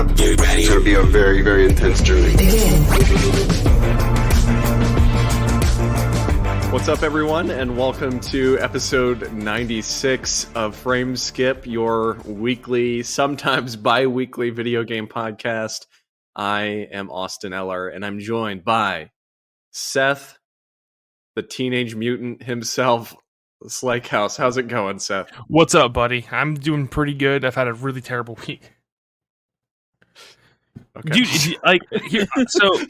up. Get ready. It's going to be a very, very intense journey. What's up, everyone, and welcome to episode 96 of Frame Skip, your weekly, sometimes bi-weekly video game podcast. I am Austin Eller, and I'm joined by Seth, the teenage mutant himself, Slakehouse. How's it going, Seth? What's up, buddy? I'm doing pretty good. I've had a really terrible week. Okay. Dude, so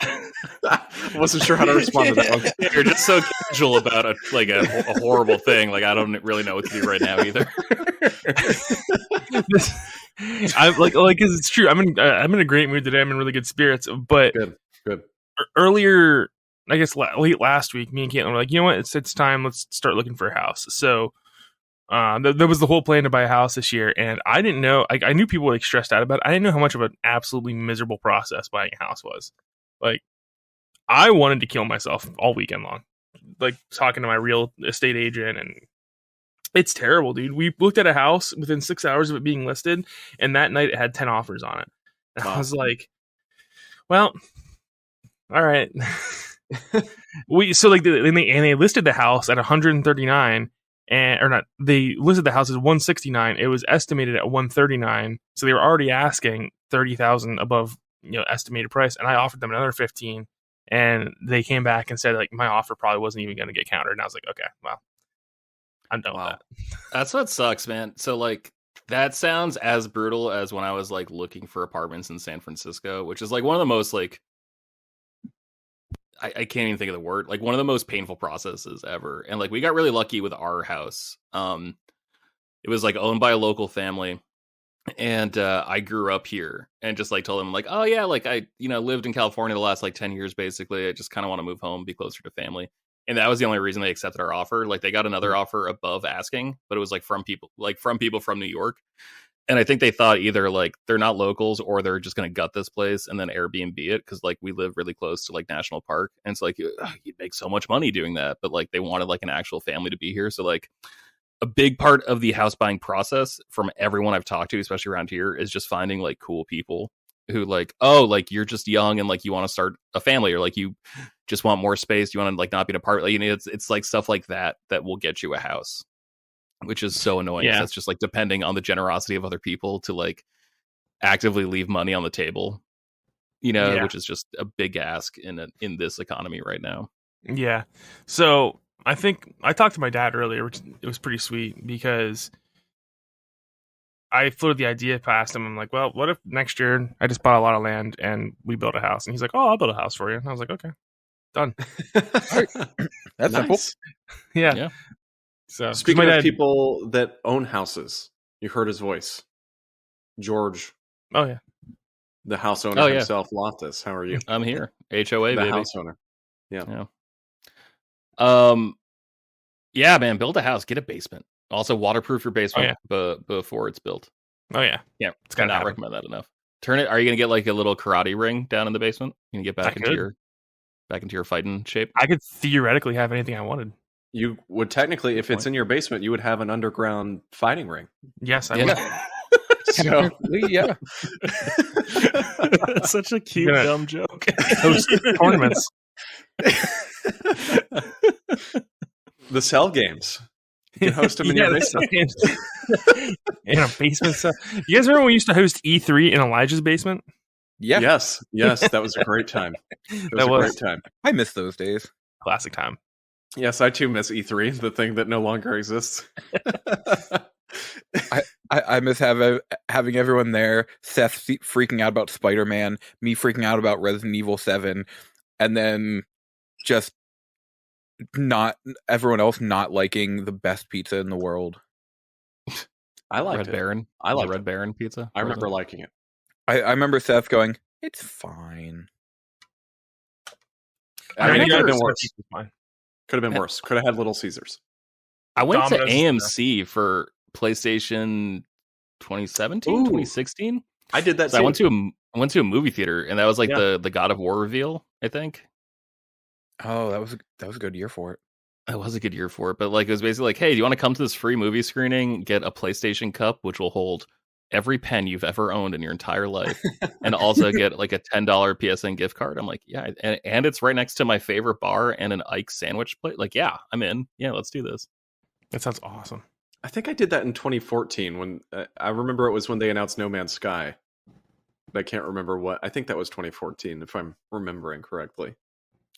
I wasn't sure how to respond to that one. You're just so casual about a horrible thing. Like, I don't really know what to do right now either. I'm like, cause it's true. I'm in a great mood today. I'm in really good spirits. But good. Earlier, I guess late last week, me and Caitlin were like, you know what? It's time. Let's start looking for a house. So there was the whole plan to buy a house this year, and I didn't know. I knew people were like stressed out about it. I didn't know how much of an absolutely miserable process buying a house was. Like, I wanted to kill myself all weekend long, like talking to my real estate agent, and it's terrible, dude. We looked at a house within 6 hours of it being listed, and that night it had 10 offers on it. And I was like, well, all right. They listed the house at 139. They listed the house as 169. It was estimated at 139, so they were already asking 30,000 above, estimated price. And I offered them another 15, and they came back and said like my offer probably wasn't even going to get countered. And I was like, okay, well, I'm done with that. That's what sucks, man. So like that sounds as brutal as when I was like looking for apartments in San Francisco, which is like one of the most like I can't even think of the word, like one of the most painful processes ever. And like we got really lucky with our house. It was like owned by a local family, and I grew up here and just like told them like, oh yeah, like I lived in California the last like 10 years basically. I just kind of want to move home, be closer to family. And that was the only reason they accepted our offer. Like they got another offer above asking, but it was like from people from New York. And I think they thought either like they're not locals or they're just going to gut this place and then Airbnb it, because like we live really close to like National Park, and it's like you'd make so much money doing that. But like they wanted like an actual family to be here. So like a big part of the house buying process from everyone I've talked to, especially around here, is just finding like cool people who like, oh, like you're just young and like you want to start a family, or like you just want more space. You want to like not be in a part. Like, it's like stuff like that will get you a house, which is so annoying. Yeah. That's just like depending on the generosity of other people to like actively leave money on the table, which is just a big ask in this economy right now. Yeah. So I think I talked to my dad earlier, which it was pretty sweet, because I floated the idea past him. I'm like, well, what if next year I just bought a lot of land and we built a house? And he's like, oh, I'll build a house for you. And I was like, okay, done. That's simple. Yeah. So speaking of people that own houses, you heard his voice, George. Oh yeah, the house owner himself, Loftus. How are you? I'm here. HOA, the baby. House owner. Yeah. Yeah, man. Build a house. Get a basement. Also, waterproof your basement before it's built. Oh yeah. Yeah, it's gotta not recommend that enough. Turn it. Are you gonna get like a little karate ring down in the basement? You can get back into your fighting shape. I could theoretically have anything I wanted. You would technically, if it's in your basement, you would have an underground fighting ring. Yes, I would. So, yeah. That's such a cute, dumb joke. Host tournaments. The cell games. You can host them in your basement. In a basement cell. You guys remember when we used to host E3 in Elijah's basement? Yeah. Yes. That was a great time. That was a great time. I miss those days. Classic time. Yes, I too miss E3, the thing that no longer exists. I miss having everyone there. Seth freaking out about Spider-Man, me freaking out about Resident Evil 7, and then just not everyone else not liking the best pizza in the world. I liked Red Baron. I like Red Baron pizza. I remember liking it. I remember Seth going, "It's fine." I mean, it could have been worse. Could have been worse. Could have had Little Caesars. I went to AMC for PlayStation 2017, 2016. I did that. So I went to a movie theater, and that was like the God of War reveal, I think. Oh, that was a good year for it. It was a good year for it, but like it was basically like, hey, do you want to come to this free movie screening? Get a PlayStation Cup, which will hold every pen you've ever owned in your entire life, and also get like a $10 PSN gift card. I'm like, yeah, and it's right next to my favorite bar and an Ike's sandwich plate. Like, yeah, I'm in. Yeah, let's do this. That sounds awesome. I think I did that in 2014 when I remember it was when they announced No Man's Sky. But I can't remember what. I think that was 2014, if I'm remembering correctly.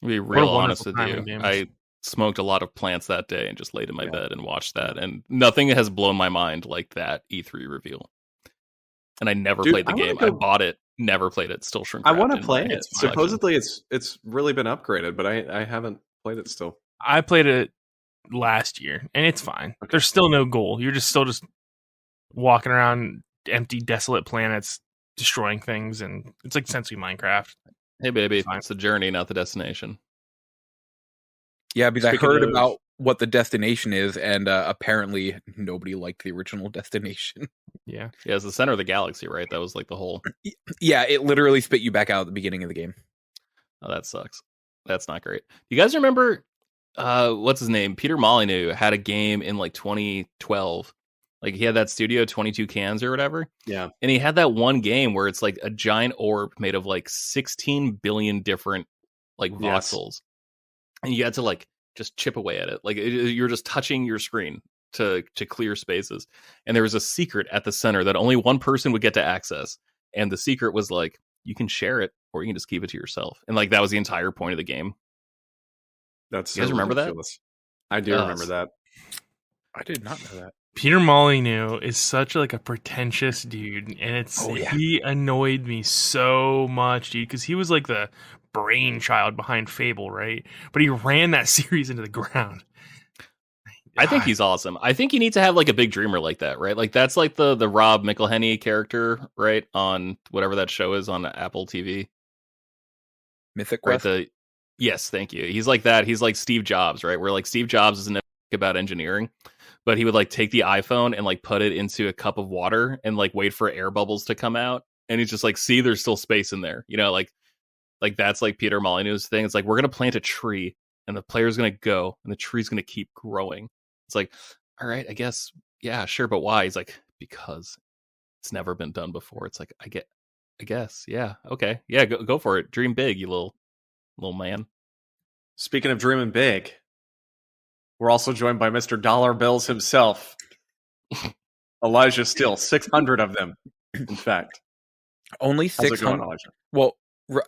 To be What a real honest wonderful with time in you, games. I smoked a lot of plants that day and just laid in my bed and watched that, and nothing has blown my mind like that E3 reveal. And I never played the game. I bought it, never played it, still shrink. I want to play it. Supposedly it's really been upgraded, but I haven't played it still. I played it last year, and it's fine. Okay. There's still no goal. You're just walking around empty, desolate planets, destroying things, and it's like essentially Minecraft. Hey, baby, it's the journey, not the destination. Yeah, because I heard about what the destination is, and apparently nobody liked the original destination. Yeah, it's the center of the galaxy, right? That was like the whole. Yeah, it literally spit you back out at the beginning of the game. Oh, that sucks. That's not great. You guys remember what's his name? Peter Molyneux had a game in like 2012. Like he had that Studio 22 Cans or whatever. Yeah. And he had that one game where it's like a giant orb made of like 16 billion different like voxels. Yes. And you had to like just chip away at it. Like you're just touching your screen to clear spaces. And there was a secret at the center that only one person would get to access. And the secret was like, you can share it or you can just keep it to yourself. And like that was the entire point of the game. That's you guys remember ridiculous. That? I do remember that. I did not know that. Peter Molyneux is such like a pretentious dude, and he annoyed me so much, dude, because he was like the brainchild behind Fable, right? But he ran that series into the ground. I think he's awesome. I think you need to have like a big dreamer like that, right? Like that's like the Rob McElhenney character, right? On whatever that show is on Apple TV. Mythic Quest? Right, yes, thank you. He's like that. He's like Steve Jobs, right? Where like Steve Jobs isn't about engineering, but he would like take the iPhone and like put it into a cup of water and like wait for air bubbles to come out. And he's just like, see, there's still space in there. You know, like that's like Peter Molyneux's thing. It's like, we're going to plant a tree and the player's going to go and the tree's going to keep growing. It's like, all right, I guess. Yeah, sure. But why? He's like, because it's never been done before. It's like, I guess. Yeah. Okay. Yeah. Go for it. Dream big, you little man. Speaking of dreaming big, we're also joined by Mr. Dollar Bills himself. Elijah Steele, 600 of them, in fact. Only 600. Well,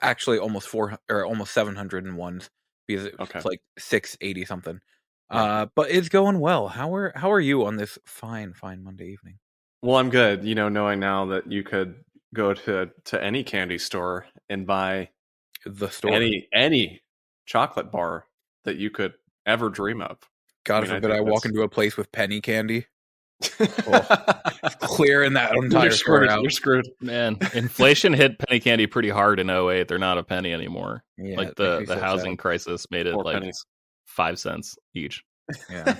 actually almost 400 or almost 701 because it's like 680 something. But it's going well. How are you on this fine Monday evening? Well, I'm good. You know, knowing now that you could go to any candy store and buy the store any chocolate bar that you could ever dream of. God forbid I walk into a place with penny candy. Clearing that entire store out. You're screwed. Man, inflation hit penny candy pretty hard in 2008. They're not a penny anymore. Yeah, like the housing crisis made it 4 like pennies. 5 cents each. Yeah.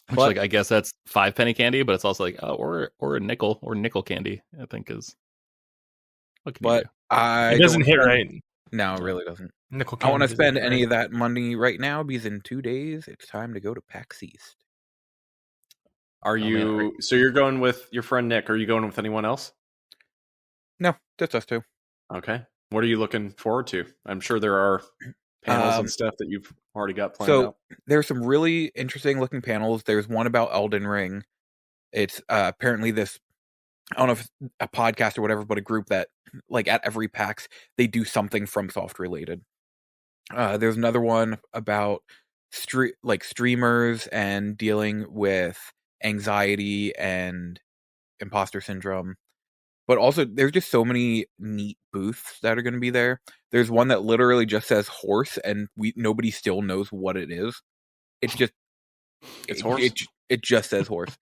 Which, like, I guess that's 5 penny candy, but it's also like, or a nickel or nickel candy, I think is. What can you do? It doesn't hit right. No, it really doesn't. Nickel I want to spend any of that money right now because in 2 days it's time to go to PAX East. Are you? So you're going with your friend Nick? Are you going with anyone else? No, just us two. Okay. What are you looking forward to? I'm sure there are panels and stuff that you've already got planned out. There's some really interesting looking panels. There's one about Elden Ring. It's apparently this, I don't know if it's a podcast or whatever, but a group that like at every PAX they do something FromSoft related. There's another one about streamers and dealing with anxiety and imposter syndrome. But also, there's just so many neat booths that are going to be there. There's one that literally just says horse, and nobody still knows what it is. It's just it's horse. It just says horse.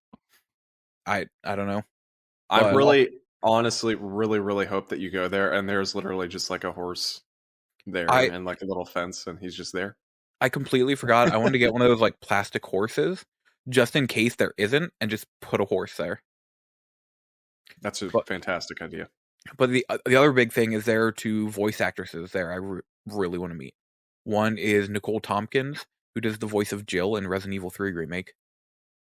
I don't know. I really, honestly, really hope that you go there, and there's literally just like a horse there and like a little fence, and he's just there. I completely forgot. I wanted to get one of those like plastic horses, just in case there isn't, and just put a horse there. That's a fantastic idea. But the other big thing is there are 2 voice actresses there I really want to meet. One is Nicole Tompkins, who does the voice of Jill in Resident Evil 3 Remake.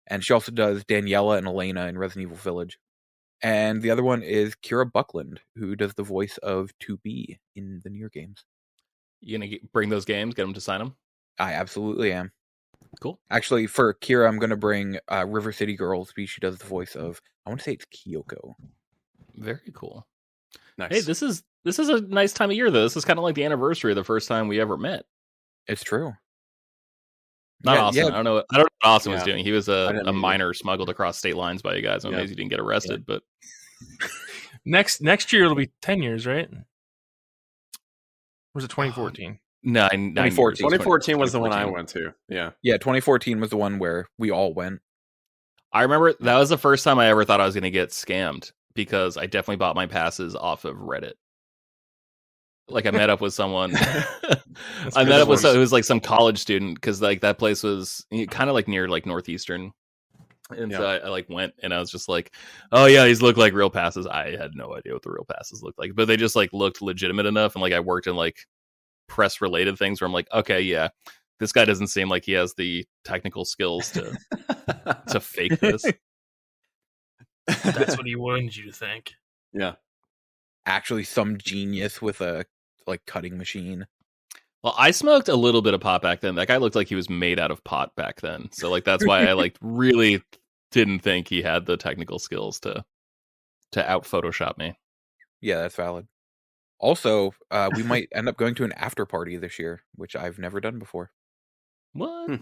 And she also does Daniela and Elena in Resident Evil Village. And the other one is Kira Buckland, who does the voice of 2B in the Nier games. You gonna bring those games? Get them to sign them? I absolutely am. Cool. Actually, for Kira, I'm going to bring River City Girls, because she does the voice of, I want to say it's Kyoko. Very cool. Nice. Hey, this is a nice time of year, though. This is kind of like the anniversary of the first time we ever met. It's true. Not Yeah, Austin. yeah. I don't know what Austin was Yeah. doing. He was I didn't a either. minor smuggled across state lines by you guys. I'm Yeah. amazed he didn't get arrested, but Next year it'll be 10 years, right? Or was it 2014? 9 2014. 2014 was the one I went to. Yeah. Yeah, 2014 was the one where we all went. I remember that was the first time I ever thought I was going to get scammed, because I definitely bought my passes off of Reddit. Like, I met up with someone. I met up with someone who was like some college student, because like that place was kind of like near like Northeastern. And so I like went, and I was just like, oh yeah, these look like real passes. I had no idea what the real passes looked like, but they just like looked legitimate enough. And like I worked in like press related things where I'm like, okay, yeah, this guy doesn't seem like he has the technical skills to fake this. That's what he wanted you to think. Yeah. Actually, some genius with a like cutting machine. Well, I smoked a little bit of pot back then. That guy looked like he was made out of pot back then. So like that's why I like really didn't think he had the technical skills to out Photoshop me. Yeah, that's valid. Also, we might end up going to an after party this year, which I've never done before. What?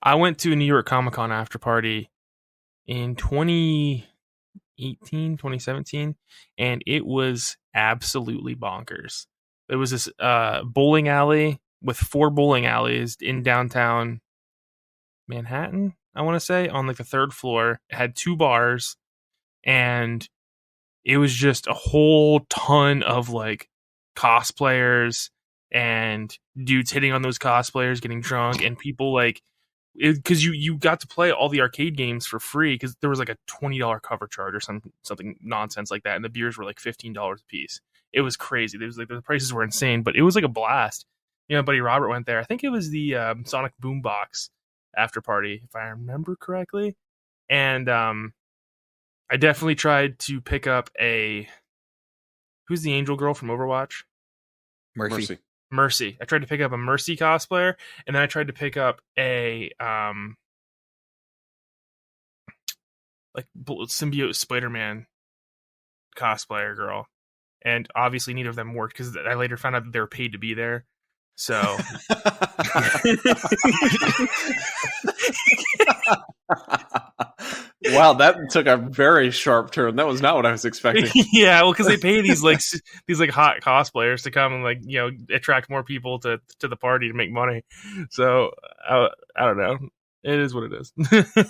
I went to a New York Comic Con after party in 2018, 2017, and it was absolutely bonkers. There was this bowling alley with 4 bowling alleys in downtown Manhattan, I want to say, on like the 3rd floor. It had 2 bars, and it was just a whole ton of like cosplayers and dudes hitting on those cosplayers, getting drunk, and people like, because you got to play all the arcade games for free, because there was like a $20 cover charge or something nonsense like that, and the beers were like $15 a piece. It was crazy. There was like the prices were insane, but it was like a blast. You know, buddy Robert went there. I think it was the Sonic Boombox after party, if I remember correctly. And I definitely tried to pick up who's the angel girl from Overwatch? Mercy. I tried to pick up a Mercy cosplayer, and then I tried to pick up a like symbiote Spider-Man cosplayer girl. And obviously neither of them worked, because I later found out that they were paid to be there. So Wow, that took a very sharp turn. That was not what I was expecting. yeah, well, because they pay these like hot cosplayers to come and like, you know, attract more people to the party to make money. So I don't know. It is what it is.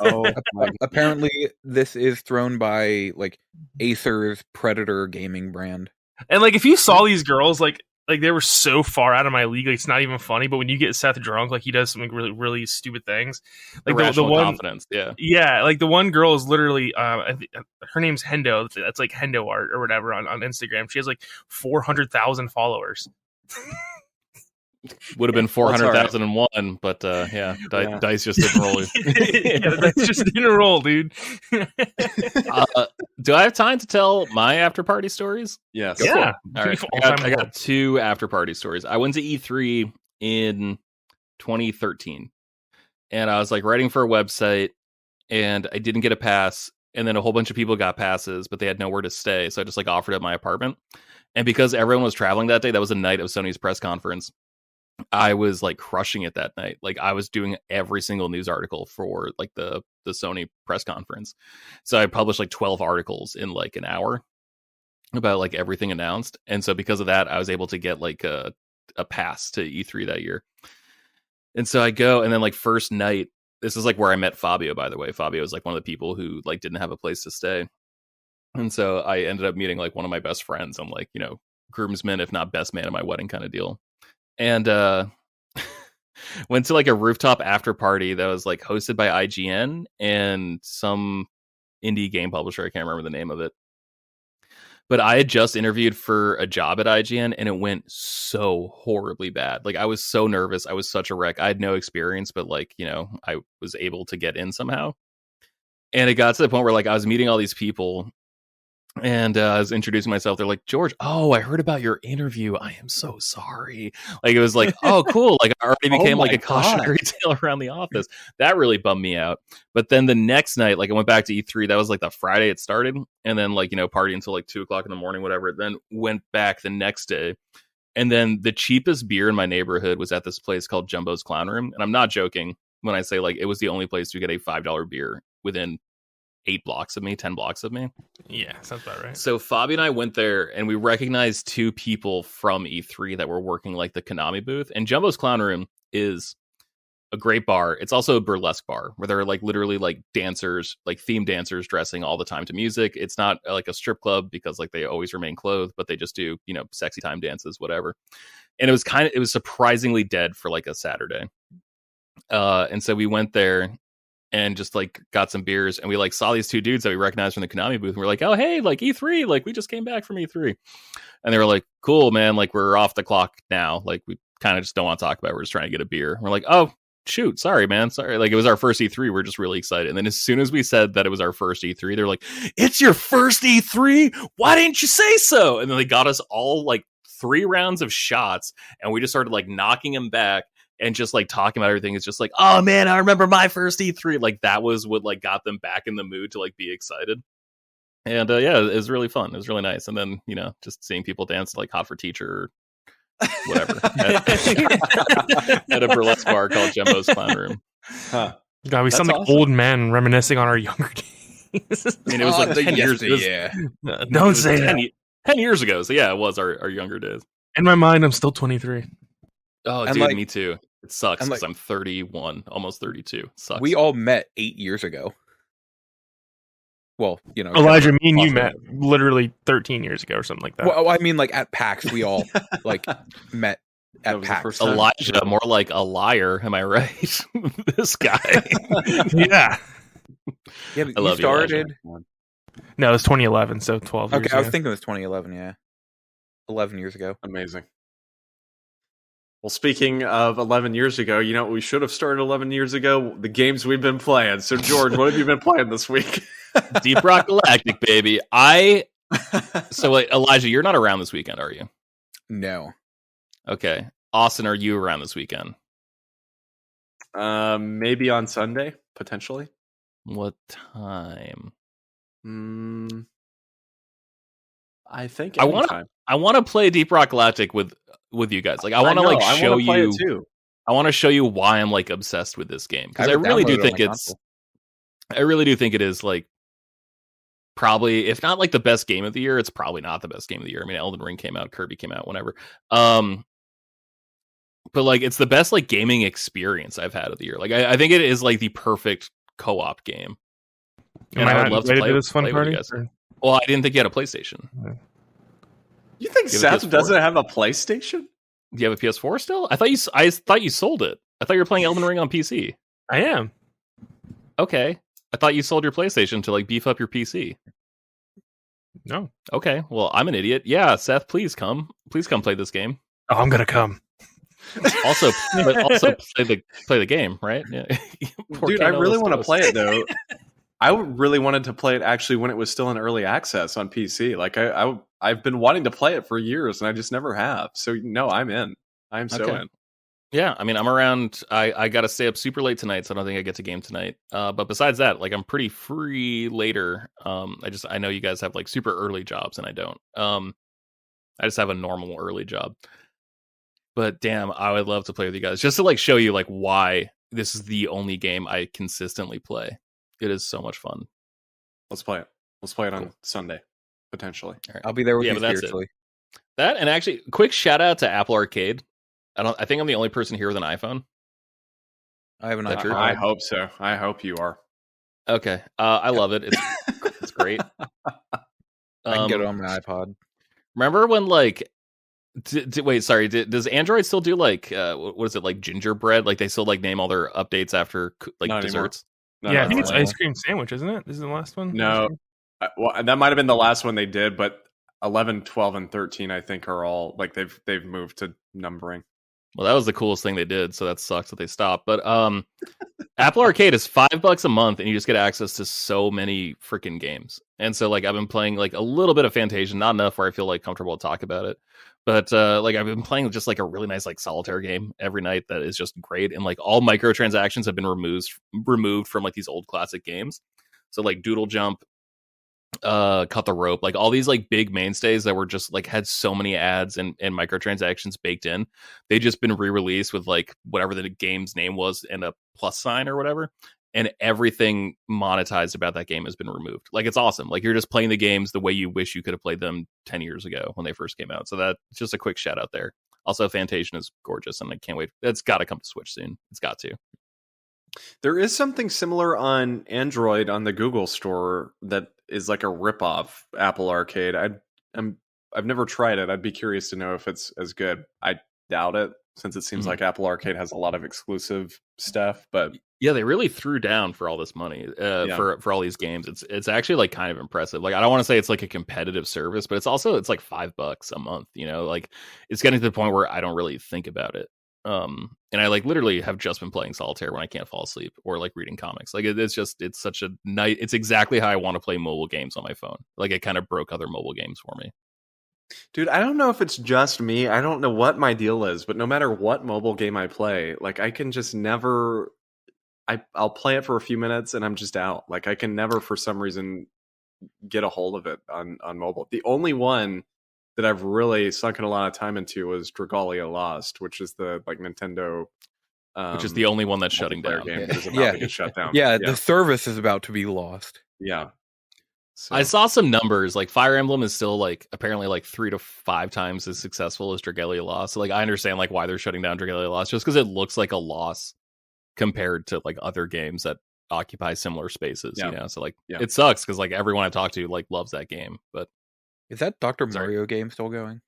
Oh, Apparently, this is thrown by like Acer's Predator gaming brand. And like, if you saw these girls, like they were so far out of my league, like, it's not even funny. But when you get Seth drunk, like he does some really, really stupid things. Like the one confidence, yeah, like the one girl is literally, her name's Hendo. That's like Hendo art or whatever on Instagram. She has like 400,000 followers. Would have been 400,001, but dice just didn't roll. Dice just didn't roll, dude. Do I have time to tell my after party stories? yes. Yeah. All right. I got 2 after party stories. I went to E3 in 2013, and I was like writing for a website, and I didn't get a pass, and then a whole bunch of people got passes, but they had nowhere to stay, so I just like offered up my apartment. And because everyone was traveling that day, that was the night of Sony's press conference. I was like crushing it that night. Like I was doing every single news article for like the Sony press conference. So I published like 12 articles in like an hour about like everything announced. And so because of that, I was able to get like a pass to E3 that year. And so I go, and then like first night, this is like where I met Fabio, by the way. Fabio was like one of the people who like didn't have a place to stay. And so I ended up meeting like one of my best friends. I'm like, you know, groomsman, if not best man at my wedding kind of deal. And went to like a rooftop after party that was like hosted by IGN and some indie game publisher. I can't remember the name of it. But I had just interviewed for a job at IGN, and it went so horribly bad. Like I was so nervous. I was such a wreck. I had no experience, but like, you know, I was able to get in somehow. And it got to the point where like I was meeting all these people, And I was introducing myself. They're like, George, oh, I heard about your interview. I am so sorry. Like, it was like, oh, cool. Like, I already became like a cautionary tale around the office. That really bummed me out. But then the next night, like, I went back to E3. That was like the Friday it started. And then, like, party until like 2:00 in the morning, whatever. Then went back the next day. And then the cheapest beer in my neighborhood was at this place called Jumbo's Clown Room. And I'm not joking when I say, like, it was the only place to get a $5 beer within 10 blocks of me. Yeah, sounds about right. So Fabi and I went there and we recognized two people from E3 that were working like the Konami booth. And Jumbo's Clown Room is a great bar. It's also a burlesque bar where there are like literally like dancers, like themed dancers dressing all the time to music. It's not like a strip club because like they always remain clothed, but they just do, sexy time dances, whatever. And it was surprisingly dead for like a Saturday. And so we went there and just like got some beers, and we like saw these two dudes that we recognized from the Konami booth, and we're like, oh hey, like E3, like we just came back from E3. And they were like, cool man, like we're off the clock now, like we kind of just don't want to talk about it. We're just trying to get a beer. And we're like, oh shoot, sorry man, sorry. Like it was our first E3, we're just really excited. And then as soon as we said that it was our first E3, they're like, it's your first E3, why didn't you say so? And then they got us all like 3 rounds of shots, and we just started like knocking them back and just like talking about everything. It's just like, oh man, I remember my first E3. Like that was what like got them back in the mood to like be excited. And yeah, it was really fun. It was really nice. And then, just seeing people dance like Hot for Teacher or whatever at a burlesque bar called Jumbo's Clown Room. Huh. God, we sound like awesome. Old men reminiscing on our younger days. I mean, it was like 10 years ago. Yeah. Don't say 10 years ago. So yeah, it was our younger days. In my mind, I'm still 23. Oh, and dude, like, me too. It sucks because I'm 31, almost 32. Sucks. We all met 8 years ago. Well, Elijah, me and you met literally 13 years ago or something like that. Well, I mean, like at PAX, we all like met at PAX. Elijah, more like a liar. Am I right? This guy. Yeah. Yeah, I love you started. No, it was 2011, so 12 years ago. I was thinking it was 2011, yeah. 11 years ago. Amazing. Well, speaking of 11 years ago, you know what we should have started 11 years ago? The games we've been playing. So, George, what have you been playing this week? Deep Rock Galactic, baby. So, wait, Elijah, you're not around this weekend, are you? No. Okay. Austin, are you around this weekend? Maybe on Sunday, potentially. What time? I think I want to play Deep Rock Galactic with you guys. Like I want to like show you too. I want to show you why I'm like obsessed with this game, because I really do think it is like probably, if not like the best game of the year, it's probably not the best game of the year. I mean, Elden Ring came out, Kirby came out, whenever. But like it's the best like gaming experience I've had of the year. Like I think it is like the perfect co-op game. And I would love to play this fun party. With you guys. Well, I didn't think you had a PlayStation. You think Seth doesn't have a PlayStation? Do you have a PS4 still? I thought you sold it. I thought you were playing Elden Ring on PC. I am. Okay. I thought you sold your PlayStation to like beef up your PC. No. Okay. Well, I'm an idiot. Yeah, Seth, please come. Please come play this game. Oh, I'm gonna come. Also play the game, right? Yeah. Dude, I really want to play it though. I really wanted to play it actually when it was still in early access on PC. Like I've been wanting to play it for years and I just never have. So no, I'm in. I'm so in. Yeah, I mean, I'm around. I got to stay up super late tonight, so I don't think I get to game tonight. But besides that, like I'm pretty free later. I know you guys have like super early jobs and I don't. I just have a normal early job. But damn, I would love to play with you guys just to like show you like why this is the only game I consistently play. It is so much fun. Let's play it. Let's play it on Sunday, potentially. Right. I'll be there with you spiritually. That, and actually, quick shout out to Apple Arcade. I think I'm the only person here with an iPhone. I have an iPhone. I hope so. I hope you are. Okay. I love it. It's great. I can get it on my iPod. Remember when like wait, sorry. Does Android still do like what is it, like gingerbread? Like they still like name all their updates after like Not desserts? Yeah, I think it's ice cream sandwich, isn't it? This is the last one? No. Well, that might have been the last one they did, but 11, 12, and 13, I think, are all like they've moved to numbering. Well, that was the coolest thing they did, so that sucks that they stopped. But Apple Arcade is $5 a month, and you just get access to so many freaking games. And so, like, I've been playing like a little bit of Fantasia, not enough where I feel like comfortable to talk about it. But like, I've been playing just like a really nice like solitaire game every night that is just great. And like all microtransactions have been removed from like these old classic games. So like Doodle Jump, Cut the Rope, like all these like big mainstays that were just like had so many ads and microtransactions baked in, they just been re-released with like whatever the game's name was and a plus sign or whatever, and everything monetized about that game has been removed. Like, it's awesome. Like, you're just playing the games the way you wish you could have played them 10 years ago when they first came out. So that's just a quick shout out there. Also, Fantasia is gorgeous, and I can't wait. It's got to come to Switch soon. It's got to. There is something similar on Android on the Google Store that is like a ripoff Apple Arcade. I've never tried it. I'd be curious to know if it's as good. I doubt it, since it seems like Apple Arcade has a lot of exclusive stuff. But yeah, they really threw down for all this money for all these games. It's actually like kind of impressive. Like, I don't want to say it's like a competitive service, but it's like $5 a month. You know, like, it's getting to the point where I don't really think about it. And I like literally have just been playing solitaire when I can't fall asleep, or like reading comics. Like, it's such a night. It's exactly how I want to play mobile games on my phone. Like, it kind of broke other mobile games for me. Dude, I don't know if it's just me. I don't know what my deal is, but no matter what mobile game I play, like, I can just never. I'll play it for a few minutes and I'm just out. Like, I can never, for some reason, get a hold of it on mobile. The only one that I've really sunken a lot of time into was Dragalia Lost, which is the like Nintendo, which is the only one that's shutting down. Game that is about to get shut down. Yeah, the service is about to be lost. Yeah. So. I saw some numbers. Like, Fire Emblem is still like apparently like 3 to 5 times as successful as Dragalia Lost. So like, I understand like why they're shutting down Dragalia Lost, just because it looks like a loss compared to like other games that occupy similar spaces. You know, so like it sucks because like everyone I talk to like loves that game. But is that Dr. Mario game still going?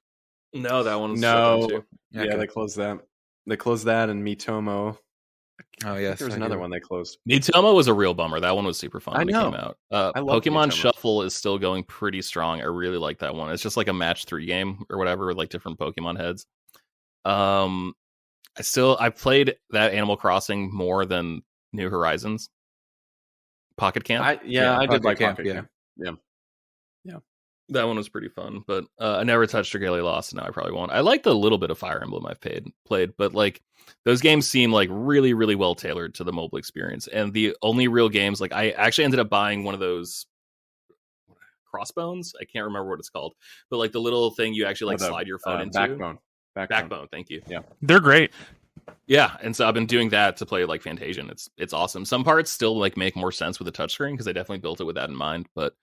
No, that one's no. Yeah, they closed that. They closed that, and Miitomo. Oh yes, there's another one they closed. Miitomo was a real bummer. That one was super fun when it came out. Pokemon Miitomo. Shuffle is still going pretty strong. I really like that one. It's just like a match 3 game or whatever with like different Pokemon heads. I played that Animal Crossing more than New Horizons. Pocket Camp. I did like Pocket Camp. Yeah. That one was pretty fun, but I never touched Dragalia Lost, and now I probably won't. I like the little bit of Fire Emblem I've played, but like those games seem like really, really well tailored to the mobile experience. And the only real games, like, I actually ended up buying one of those Crossbones. I can't remember what it's called, but like the little thing you actually like slide your phone into. Backbone. Thank you. Yeah, they're great. Yeah, and so I've been doing that to play like Fantasia. And it's awesome. Some parts still like make more sense with the touchscreen because I definitely built it with that in mind, but.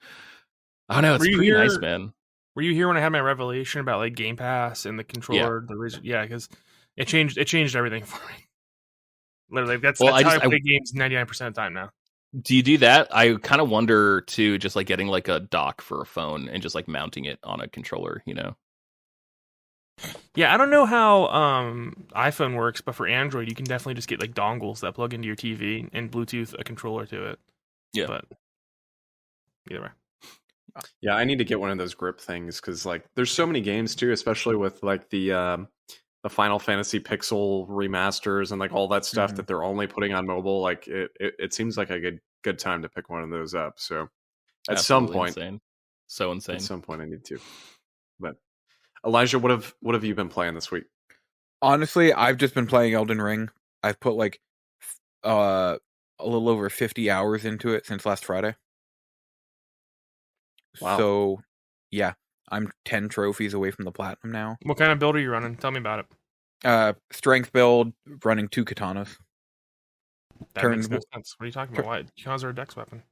I don't know. It's pretty nice, man. Were you here when I had my revelation about like Game Pass and the controller? Yeah, because it changed everything for me. Literally, that's how I play games 99% of the time now. Do you do that? I kind of wonder too, just like getting like a dock for a phone and just like mounting it on a controller. You know? Yeah, I don't know how iPhone works, but for Android, you can definitely just get like dongles that plug into your TV and Bluetooth a controller to it. Yeah, but either way. Yeah, I need to get one of those grip things because like there's so many games too, especially with like the Final Fantasy Pixel remasters and like all that stuff that they're only putting on mobile. Like it seems like a good time to pick one of those up. So at some point, so insane. At some point, I need to. But Elijah, what have you been playing this week? Honestly, I've just been playing Elden Ring. I've put like a little over 50 hours into it since last Friday. Wow. So, yeah, I'm 10 trophies away from the platinum now. What kind of build are you running? Tell me about it. Strength build, running 2 katanas. That makes no sense. What are you talking about? Why? Katanas are a dex weapon.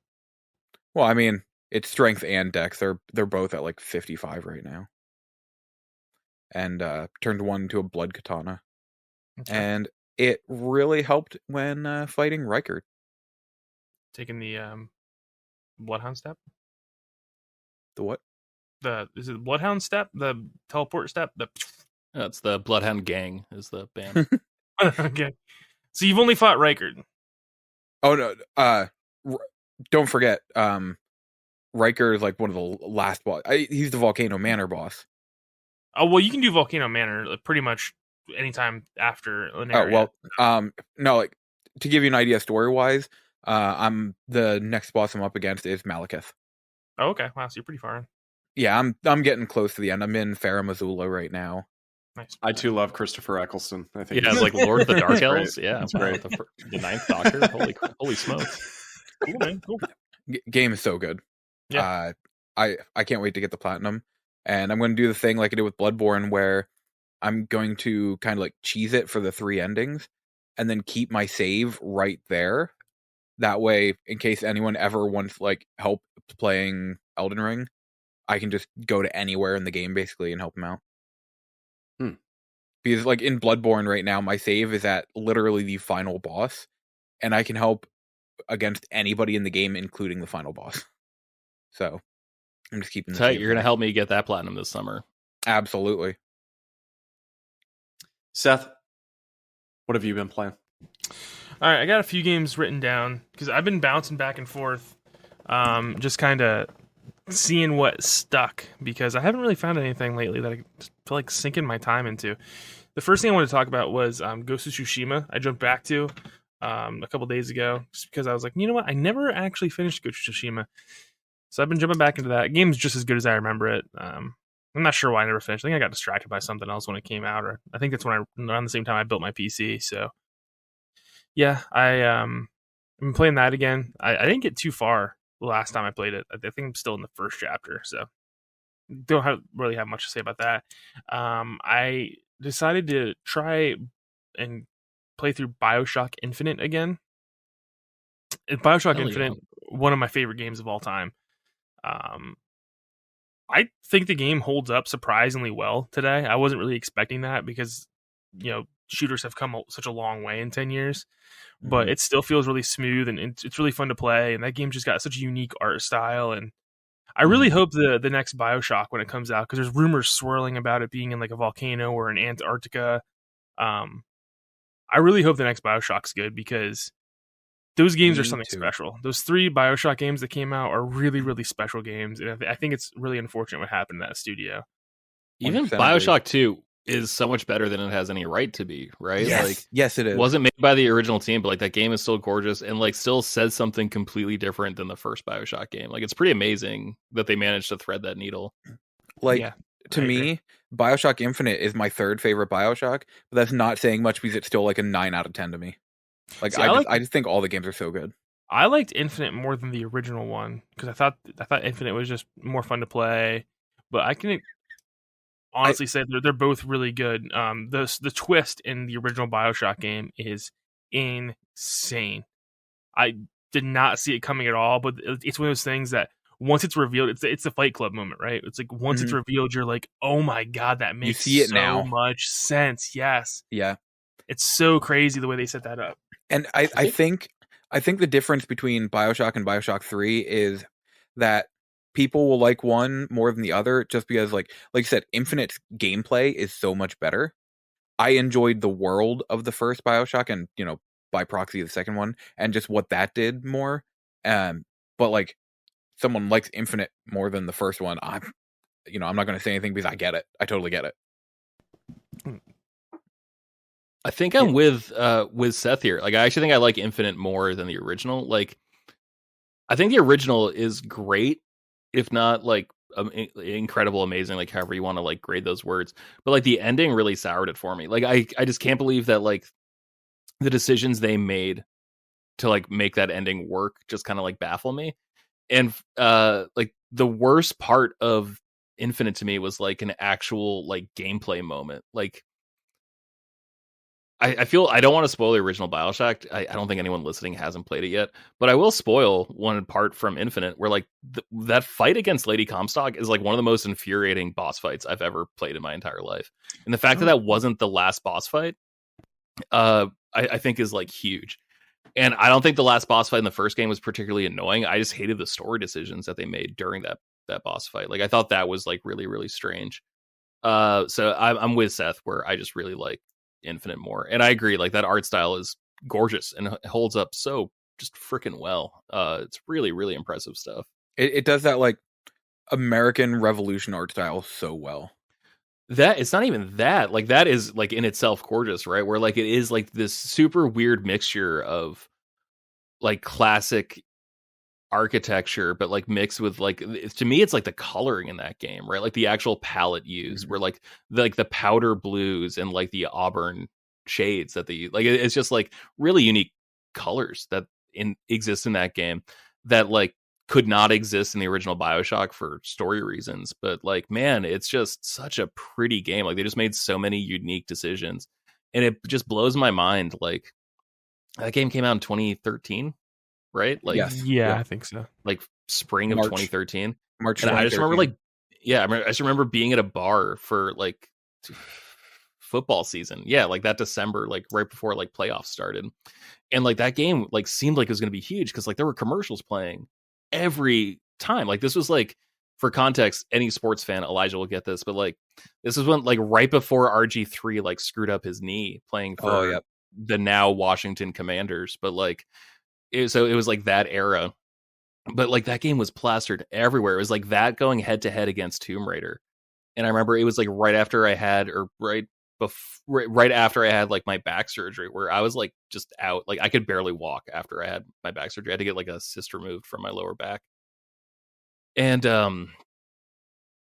Well, I mean, it's strength and dex. They're both at like 55 right now. And turned 1 into a blood katana. Okay. And it really helped when fighting Rykard. Taking the Bloodhound step? The what? Is it Bloodhound step? The teleport step? That's the Bloodhound Gang is the band. Okay. So you've only fought Rykard. Oh no! Don't forget, Rykard is like one of the last boss. He's the Volcano Manor boss. Oh well, you can do Volcano Manor pretty much anytime after Oh Linaria. well, no, like to give you an idea story wise, I'm the next boss I'm up against is Malekith. Oh, okay. Wow, so you're pretty far in. Yeah, I'm getting close to the end. I'm in Farum Azula right now. Nice. I too love Christopher Eccleston. I think Yeah, he's- it's like Lord of the Dark That's great. Elves. Yeah, That's wow, great. the Ninth Doctor. Holy smokes! Cool, man. Cool. Game is so good. Yeah. I can't wait to get the platinum, and I'm going to do the thing like I did with Bloodborne, where I'm going to kind of like cheese it for the 3 endings, and then keep my save right there. That way, in case anyone ever wants like help playing Elden Ring, I can just go to anywhere in the game basically and help them out. Because like in Bloodborne right now, my save is at literally the final boss, and I can help against anybody in the game, including the final boss. So I'm just keeping. Tight, you're gonna help me get that platinum this summer. Absolutely. Seth, what have you been playing? All right, I got a few games written down because I've been bouncing back and forth, just kind of seeing what stuck because I haven't really found anything lately that I feel like sinking my time into. The first thing I wanted to talk about was Ghost of Tsushima. I jumped back to a couple days ago just because I was like, you know what? I never actually finished Ghost of Tsushima. So I've been jumping back into that. Game's just as good as I remember it. I'm not sure why I never finished. I think I got distracted by something else when it came out, or I think that's when around the same time I built my PC. So yeah, I've been playing that again. I didn't get too far the last time I played it. I think I'm still in the first chapter, so don't really have much to say about that. I decided to try and play through BioShock Infinite again. BioShock Hell Infinite, yeah. one of my favorite games of all time. I think the game holds up surprisingly well today. I wasn't really expecting that because, shooters have come such a long way in 10 years, but it still feels really smooth and it's really fun to play. And that game just got such a unique art style. And I really hope the next BioShock, when it comes out, because there's rumors swirling about it being in like a volcano or in Antarctica. I really hope the next BioShock's good because those games are something special. Those 3 BioShock games that came out are really, really special games. And I think it's really unfortunate what happened to that studio. Even BioShock 2 is so much better than it has any right to be, right? Yes. Like, yes, it is. It wasn't made by the original team, but like that game is still gorgeous and like still says something completely different than the first BioShock game. Like it's pretty amazing that they managed to thread that needle. Like, Yeah, to me, BioShock Infinite is my 3rd favorite BioShock, but that's not saying much because it's still like a 9 out of 10 to me. Like, See, I just think all the games are so good. I liked Infinite more than the original one because I thought Infinite was just more fun to play. But I can honestly say they're both really good. The twist in the original BioShock game is insane. I did not see it coming at all, but it's one of those things that once it's revealed, it's the Fight Club moment, right? It's like once it's revealed, you're like, oh my god, that makes you see it so now. much sense. Yes, Yeah, it's so crazy the way they set that up. and I think the difference between BioShock and BioShock 3 is that people will like one more than the other just because, like you said, Infinite's gameplay is so much better. I enjoyed the world of the first BioShock and, by proxy the second one and just what that did more. But like someone likes Infinite more than the first one, I'm not going to say anything because I get it. I totally get it. I think I'm with Seth here. Like, I actually think I like Infinite more than the original. Like, I think the original is great, if not like incredible, amazing, like however you want to like grade those words. But like the ending really soured it for me. Like, I just can't believe that like the decisions they made to like make that ending work just kind of like baffle me. And like the worst part of Infinite to me was like an actual like gameplay moment. Like, I feel I don't want to spoil the original BioShock. I don't think anyone listening hasn't played it yet, but I will spoil one part from Infinite where like that fight against Lady Comstock is like one of the most infuriating boss fights I've ever played in my entire life. And the fact that wasn't the last boss fight, I think is like huge. And I don't think the last boss fight in the first game was particularly annoying. I just hated the story decisions that they made during that boss fight. Like I thought that was like really, really strange. So I'm with Seth where I just really like Infinite more. And I agree, like that art style is gorgeous and holds up so just freaking well. It's really, really impressive stuff. It does that like American Revolution art style so well. that it's not even that. Like that is like in itself gorgeous, right? Where like it is like this super weird mixture of like classic architecture, but like mixed with like to me it's like the coloring in that game, right? Like the actual palette used, where like the powder blues and like the auburn shades that they like. It's just like really unique colors that exist in that game that like could not exist in the original BioShock for story reasons. But like, man, it's just such a pretty game. Like they just made so many unique decisions, and it just blows my mind. Like that game came out in 2013, right? Like Yes. Yeah, I think so. like spring of March. 2013. March And I just remember 2013. I just remember being at a bar for like football season. Yeah, like that December, like right before like playoffs started. And like that game like seemed like it was going to be huge because like there were commercials playing every time. Like this was like, for context, any sports fan, Elijah will get this, but like this is when like right before RG3 like screwed up his knee playing for the now Washington Commanders. But like so it was like that era. But like that game was plastered everywhere. It was like that going head to head against Tomb Raider. And I remember it was like right after I had like my back surgery, where I was like just out, like I could barely walk after I had my back surgery. I had to get like a cyst removed from my lower back. And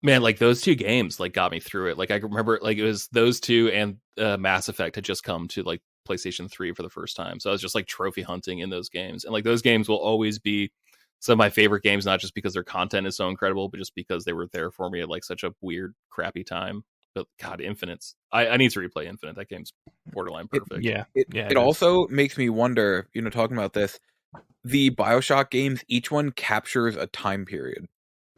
man, like those two games like got me through it. Like I remember like it was those two, and Mass Effect had just come to like PlayStation 3 for the first time. So I was just like trophy hunting in those games. And like those games will always be some of my favorite games, not just because their content is so incredible, but just because they were there for me at like such a weird, crappy time. But God, Infinite's I need to replay Infinite. That game's borderline perfect. It also makes me wonder, talking about this, the BioShock games, each one captures a time period.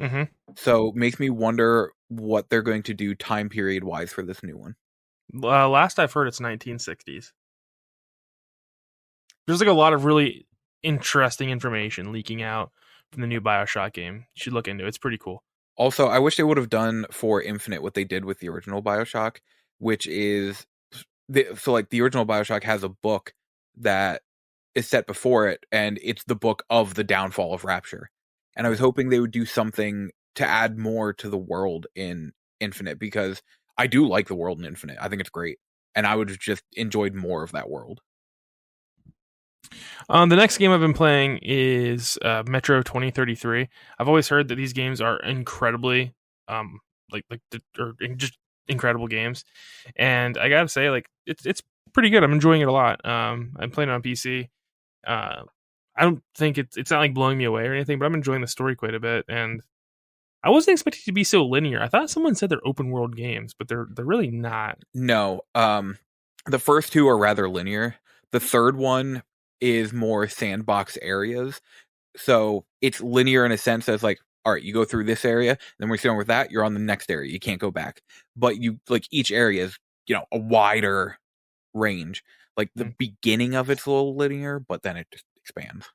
Mm-hmm. So makes me wonder what they're going to do time period wise for this new one. Last I've heard, it's 1960s. There's like a lot of really interesting information leaking out from the new BioShock game. You should look into it. It's pretty cool. Also, I wish they would have done for Infinite what they did with the original BioShock, which is so like the original BioShock has a book that is set before it, and it's the book of the downfall of Rapture. And I was hoping they would do something to add more to the world in Infinite, because I do like the world in Infinite. I think it's great, and I would have just enjoyed more of that world. The next game I've been playing is Metro 2033. I've always heard that these games are incredibly, just incredible games, and I gotta say, like it's pretty good. I'm enjoying it a lot. I'm playing it on PC. I don't think it's not like blowing me away or anything, but I'm enjoying the story quite a bit, and I wasn't expecting it to be so linear. I thought someone said they're open world games, but they're really not. No, the first two are rather linear. The third one is more sandbox areas. So it's linear in a sense that's like, all right, you go through this area, then when you're done with that, you're on the next area. You can't go back. But you like each area is, a wider range. Like the beginning of it's a little linear, but then it just expands.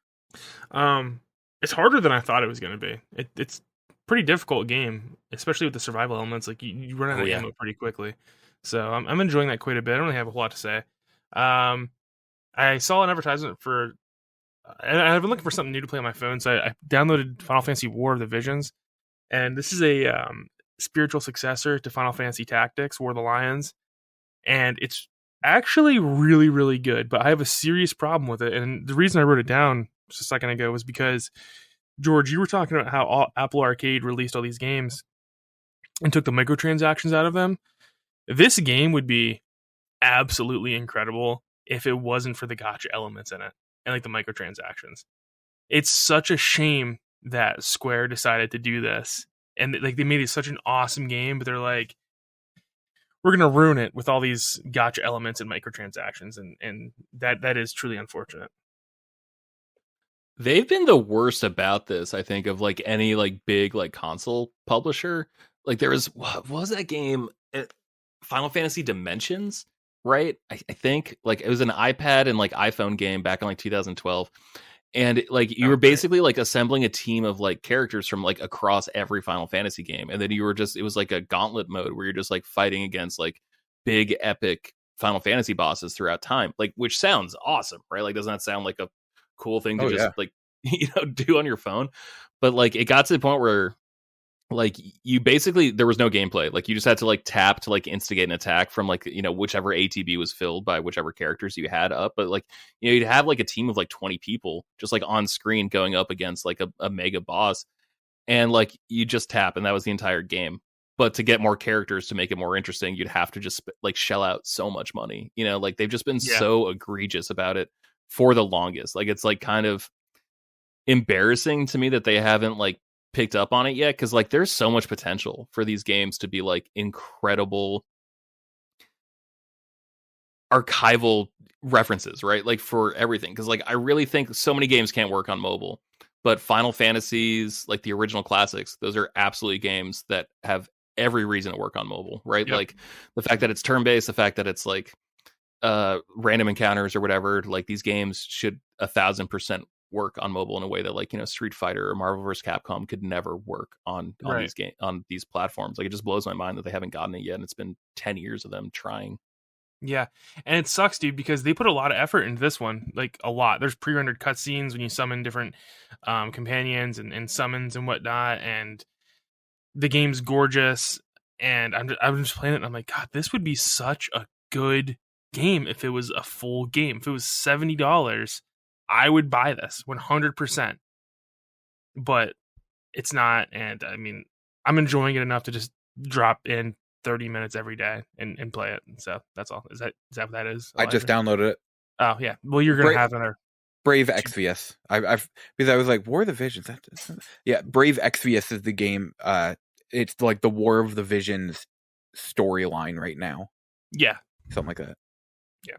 It's harder than I thought it was going to be. It's a pretty difficult game, especially with the survival elements. Like you run out of ammo pretty quickly. So I'm enjoying that quite a bit. I don't really have a whole lot to say. I saw an advertisement for, and I've been looking for something new to play on my phone, so I downloaded Final Fantasy War of the Visions, and this is a spiritual successor to Final Fantasy Tactics, War of the Lions, and it's actually really, really good, but I have a serious problem with it, and the reason I wrote it down just a second ago was because, George, you were talking about how Apple Arcade released all these games and took the microtransactions out of them. This game would be absolutely incredible if it wasn't for the gacha elements in it and like the microtransactions. It's such a shame that Square decided to do this, and like they made it such an awesome game, but they're like, we're gonna ruin it with all these gacha elements and microtransactions, and that is truly unfortunate. They've been the worst about this, I think, of like any like big like console publisher. Like there was, what was that game? Final Fantasy Dimensions, right? I think like it was an iPad and like iPhone game back in like 2012, and like you were basically like assembling a team of like characters from like across every Final Fantasy game, and then you were just, it was like a gauntlet mode where you're just like fighting against like big epic Final Fantasy bosses throughout time, like, which sounds awesome, right? Like doesn't that sound like a cool thing to like do on your phone? But like it got to the point where like you basically, there was no gameplay. Like you just had to like tap to like instigate an attack from like, you know, whichever ATB was filled by whichever characters you had up. But like, you know, you'd have like a team of like 20 people just like on screen going up against like a mega boss, and like you just tap, and that was the entire game. But to get more characters to make it more interesting, you'd have to just like shell out so much money. You know, like they've just been so egregious about it for the longest. Like it's like kind of embarrassing to me that they haven't like picked up on it yet, because like there's so much potential for these games to be like incredible archival references, right? Like for everything, because like I really think so many games can't work on mobile, but Final Fantasies, like the original classics, those are absolutely games that have every reason to work on mobile, right? Like the fact that it's turn-based, the fact that it's like random encounters or whatever, like these games should 1,000% work on mobile in a way that like, you know, Street Fighter or Marvel vs. Capcom could never work on these platforms. Like it just blows my mind that they haven't gotten it yet, and it's been 10 years of them trying. Yeah, and it sucks, dude, because they put a lot of effort into this one, like a lot. There's pre-rendered cutscenes when you summon different companions and summons and whatnot, and the game's gorgeous. And I'm just playing it, and I'm like, God, this would be such a good game if it was a full game. If it was $70, I would buy this 100%. But it's not, and I mean, I'm enjoying it enough to just drop in 30 minutes every day and play it. And so that's all. Is that what that is? I just downloaded it. Oh yeah. Well, you're gonna have another Brave Exvius. I've because I was like, War of the Visions. Yeah, Brave Exvius is the game. It's like the War of the Visions storyline right now. Yeah, something like that. Yeah.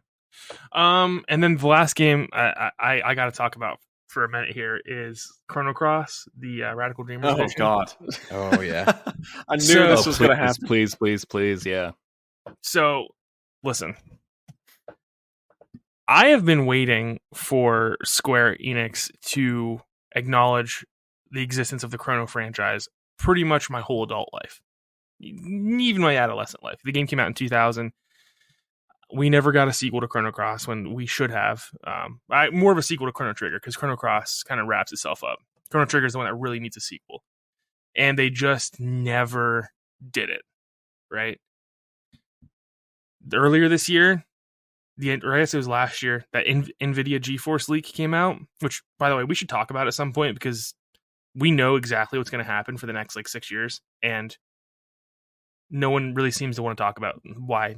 And then the last game I got to talk about for a minute here is Chrono Cross, the Radical Dreamers. Oh God! Oh yeah! I knew this was going to happen. Please, yeah. So, listen, I have been waiting for Square Enix to acknowledge the existence of the Chrono franchise pretty much my whole adult life, even my adolescent life. The game came out in 2000. We never got a sequel to Chrono Cross when we should have. More of a sequel to Chrono Trigger, because Chrono Cross kind of wraps itself up. Chrono Trigger is the one that really needs a sequel. And they just never did it, right? Earlier this year, or I guess it was last year, that NVIDIA GeForce leak came out, which, by the way, we should talk about at some point, because we know exactly what's going to happen for the next, 6 years, and no one really seems to want to talk about why.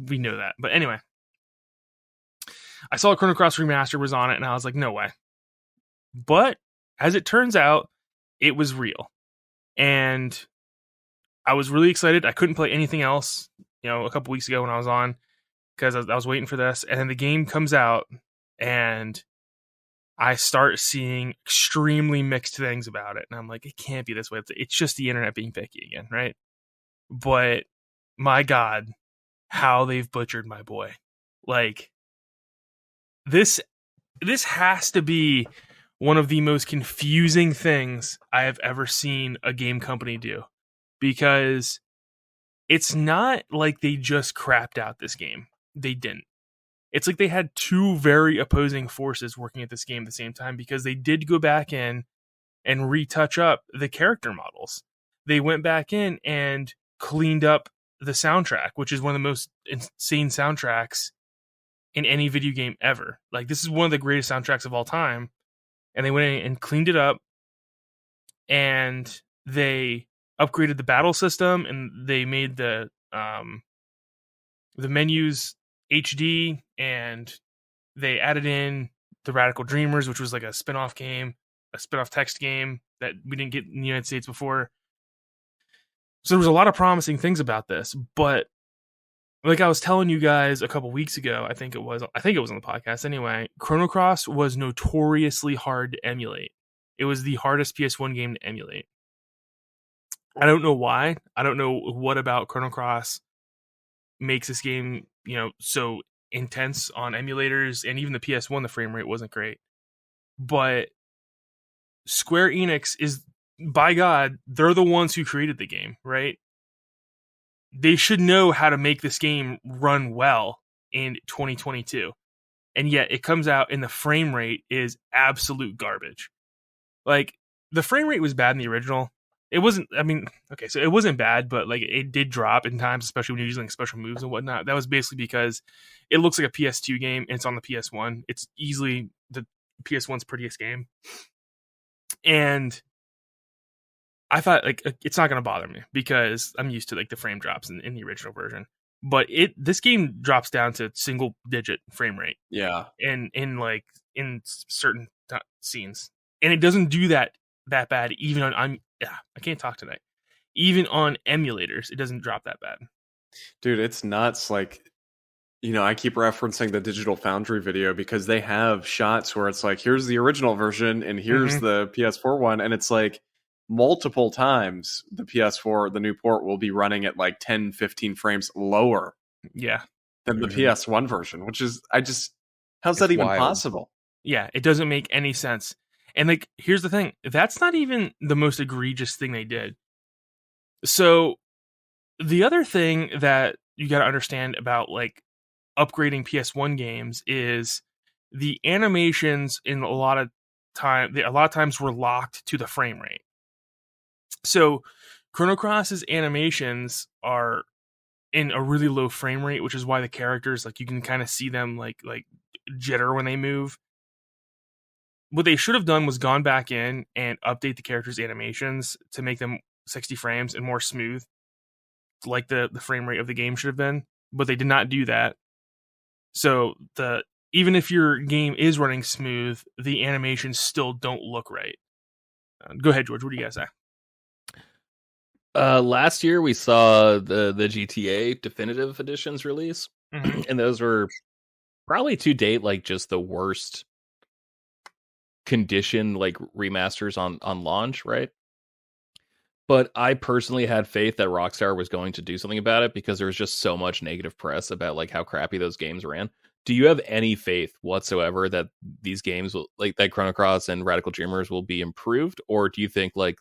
We know that. But anyway, I saw Chrono Cross Remaster was on it, and I was like, no way. But as it turns out, it was real. And I was really excited. I couldn't play anything else, a couple weeks ago when I was on, because I was waiting for this. And then the game comes out, and I start seeing extremely mixed things about it. And I'm like, it can't be this way. It's just the internet being picky again, right? But my God, how they've butchered my boy. Like, this has to be one of the most confusing things I have ever seen a game company do, because it's not like they just crapped out this game. They didn't. It's like they had two very opposing forces working at this game at the same time, because they did go back in and retouch up the character models. They went back in and cleaned up the soundtrack, which is one of the most insane soundtracks in any video game ever. Like, this is one of the greatest soundtracks of all time. And they went in and cleaned it up, and they upgraded the battle system, and they made the menus HD, and they added in the Radical Dreamers, which was like a spin-off game, a spin-off text game that we didn't get in the United States before. So there was a lot of promising things about this, but like I was telling you guys a couple weeks ago, I think it was on the podcast anyway, Chrono Cross was notoriously hard to emulate. It was the hardest PS1 game to emulate. I don't know why. I don't know what about Chrono Cross makes this game, so intense on emulators, and even the PS1, the frame rate wasn't great. But Square Enix is, by God, they're the ones who created the game, right? They should know how to make this game run well in 2022. And yet it comes out and the frame rate is absolute garbage. Like, the frame rate was bad in the original. it wasn't. I mean, okay, so it wasn't bad, but like it did drop in times, especially when you're using special moves and whatnot. That was basically because it looks like a PS2 game and it's on the PS1. It's easily the PS1's prettiest game, and I thought like it's not going to bother me because I'm used to like the frame drops in the original version. But this game drops down to single digit frame rate. Yeah. In certain scenes, and it doesn't do that bad even on I can't talk tonight. Even on emulators, it doesn't drop that bad. Dude, it's nuts. Like, I keep referencing the Digital Foundry video because they have shots where it's like, here's the original version and here's the PS4 one, and it's like multiple times the PS4, the new port, will be running at like 10, 15 frames lower than the PS1 version, which is, how's that even possible? Yeah, it doesn't make any sense. And like, here's the thing, that's not even the most egregious thing they did. So the other thing that you got to understand about like upgrading PS1 games is the animations in a lot of times were locked to the frame rate. So Chrono Cross's animations are in a really low frame rate, which is why the characters, like, you can kind of see them like jitter when they move. What they should have done was gone back in and update the characters' animations to make them 60 frames and more smooth, like the frame rate of the game should have been. But they did not do that. So even if your game is running smooth, the animations still don't look right. Go ahead, George. What do you guys say? Last year we saw the GTA definitive editions release, and those were probably to date like just the worst condition like remasters on launch, right? But I personally had faith that Rockstar was going to do something about it because there was just so much negative press about like how crappy those games ran. Do you have any faith whatsoever that these games will, like that Chrono Cross and Radical Dreamers, will be improved, or do you think like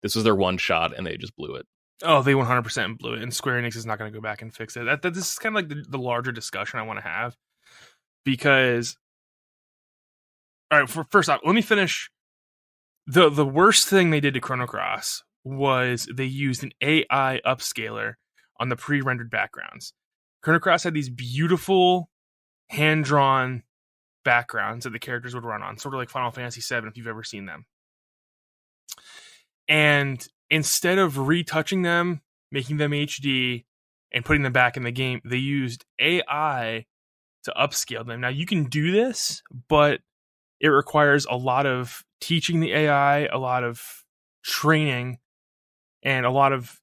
this was their one shot and they just blew it? Oh, they 100% blew it, and Square Enix is not going to go back and fix it. This is kind of like the larger discussion I want to have, because, all right, first off, let me finish. The worst thing they did to Chrono Cross was they used an AI upscaler on the pre-rendered backgrounds. Chrono Cross had these beautiful hand-drawn backgrounds that the characters would run on, sort of like Final Fantasy VII, if you've ever seen them. And instead of retouching them, making them HD, and putting them back in the game, they used AI to upscale them. Now, you can do this, but it requires a lot of teaching the AI, a lot of training, and a lot of,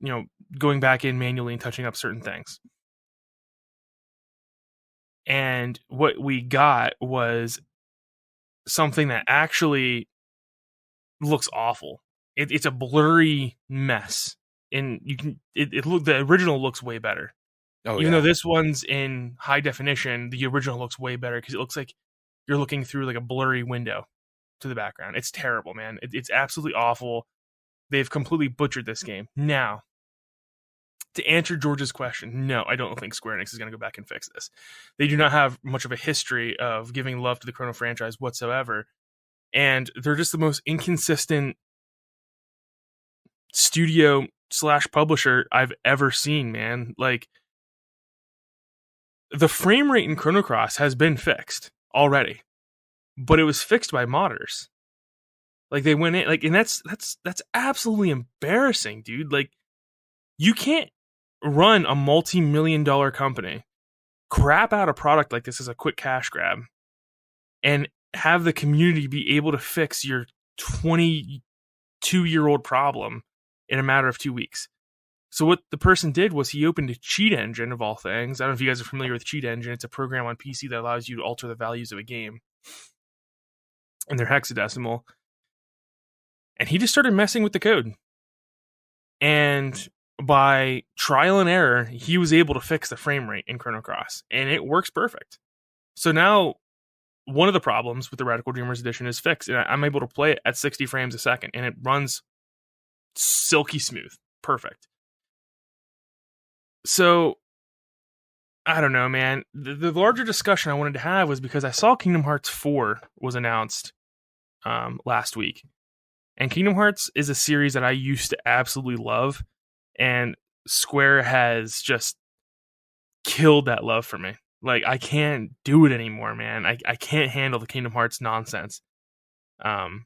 going back in manually and touching up certain things. And what we got was something that actually looks awful. It's a blurry mess, and the original looks way better. Even though this one's in high definition, the original looks way better because it looks like you're looking through like a blurry window to the background. It's terrible, man. It's absolutely awful. They've completely butchered this game. Now, to answer George's question, no, I don't think Square Enix is going to go back and fix this. They do not have much of a history of giving love to the Chrono franchise whatsoever, and they're just the most inconsistent studio/publisher I've ever seen, man. Like, the frame rate in Chrono Cross has been fixed already, but it was fixed by modders. Like, they went in, like, and that's absolutely embarrassing, dude. Like, you can't run a multi-million-dollar company, crap out a product like this as a quick cash grab, and have the community be able to fix your 22-year-old problem in a matter of 2 weeks. So what the person did was he opened a cheat engine, of all things. I don't know if you guys are familiar with cheat engine. It's a program on PC that allows you to alter the values of a game in their hexadecimal. And he just started messing with the code. And by trial and error, he was able to fix the frame rate in Chrono Cross. And it works perfect. So now, one of the problems with the Radical Dreamers edition is fixed. And I'm able to play it at 60 frames a second. And it runs silky smooth. Perfect. So, I don't know, man. The larger discussion I wanted to have was because I saw Kingdom Hearts 4 was announced last week. And Kingdom Hearts is a series that I used to absolutely love, and Square has just killed that love for me. Like, I can't do it anymore, man. I can't handle the Kingdom Hearts nonsense. And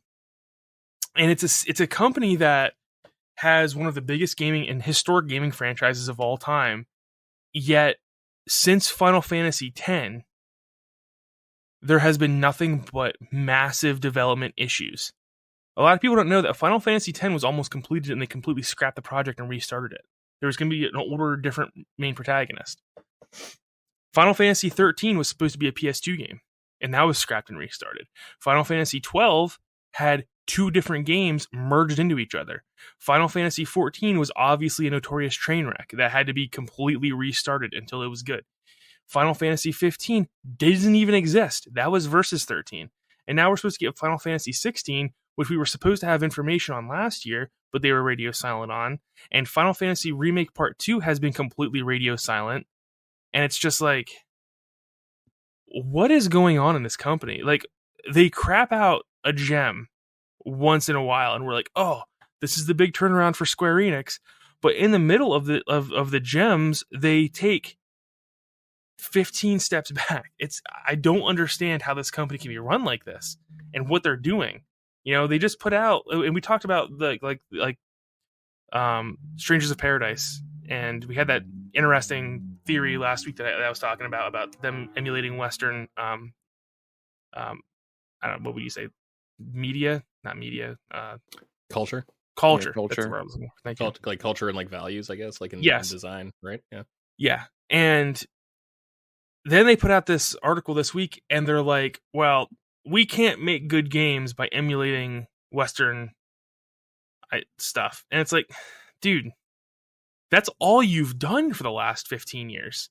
it's a company that has one of the biggest gaming and historic gaming franchises of all time. Yet, since Final Fantasy X, there has been nothing but massive development issues. A lot of people don't know that Final Fantasy X was almost completed and they completely scrapped the project and restarted it. There was going to be an older, different main protagonist. Final Fantasy XIII was supposed to be a PS2 game, and that was scrapped and restarted. Final Fantasy XII had 2 different games merged into each other. Final Fantasy XIV was obviously a notorious train wreck that had to be completely restarted until it was good. Final Fantasy 15 doesn't even exist. That was Versus 13. And now we're supposed to get Final Fantasy 16, which we were supposed to have information on last year, but they were radio silent on. And Final Fantasy Remake Part 2 has been completely radio silent. And it's just like, what is going on in this company? Like, they crap out a gem once in a while, and we're like, oh, this is the big turnaround for Square Enix. But in the middle of the gems, they take 15 steps back. I don't understand how this company can be run like this and what they're doing. You know, they just put out, and we talked about Strangers of Paradise, and we had that interesting theory last week that I was talking about them emulating Western I don't know, what would you say, Culture. Culture. Yeah, culture. That's where I was looking for. Thank you. Like culture and like values, I guess, like in design, right? Yeah. And then they put out this article this week, and they're like, well, we can't make good games by emulating Western stuff. And it's like, dude, that's all you've done for the last 15 years.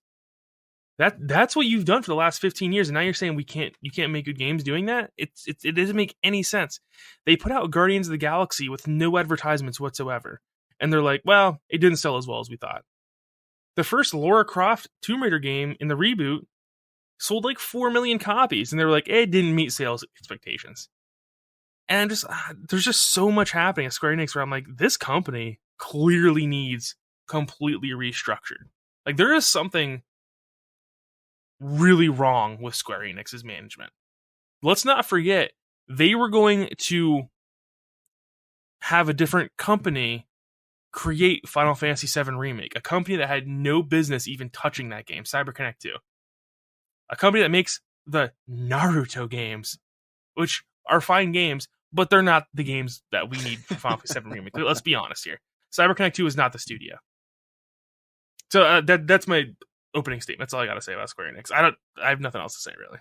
That's what you've done for the last 15 years, and now you're saying you can't make good games doing that? It doesn't make any sense. They put out Guardians of the Galaxy with no advertisements whatsoever, and they're like, well, it didn't sell as well as we thought. The first Lara Croft Tomb Raider game in the reboot sold like 4 million copies, and they were like, it didn't meet sales expectations. And there's just so much happening at Square Enix where I'm like, this company clearly needs completely restructured. Like, there is something really wrong with Square Enix's management. Let's not forget, they were going to have a different company create Final Fantasy VII Remake, a company that had no business even touching that game, CyberConnect 2. A company that makes the Naruto games, which are fine games, but they're not the games that we need for Final Fantasy VII Remake. Let's be honest here. CyberConnect 2 is not the studio. So that's my opening statement. That's all I got to say about Square Enix. I have nothing else to say, really.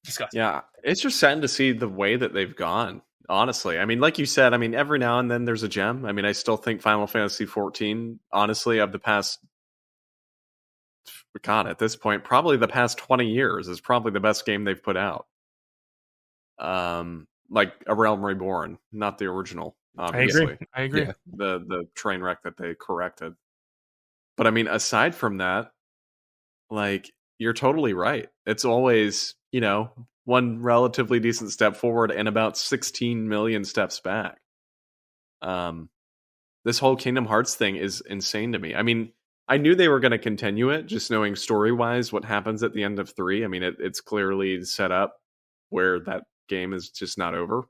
Disgusting. Yeah, it's just sad to see the way that they've gone. Honestly, I mean, like you said, I mean, every now and then there's a gem. I mean, I still think Final Fantasy XIV, honestly, of the past, God, at this point, probably the past 20 years is probably the best game they've put out. Like A Realm Reborn, not the original, obviously. I agree. Yeah, the train wreck that they corrected. But I mean, aside from that, like, you're totally right. It's always, you know, one relatively decent step forward and about 16 million steps back. This whole Kingdom Hearts thing is insane to me. I mean, I knew they were going to continue it, just knowing story-wise what happens at the end of 3. I mean, it's clearly set up where that game is just not over.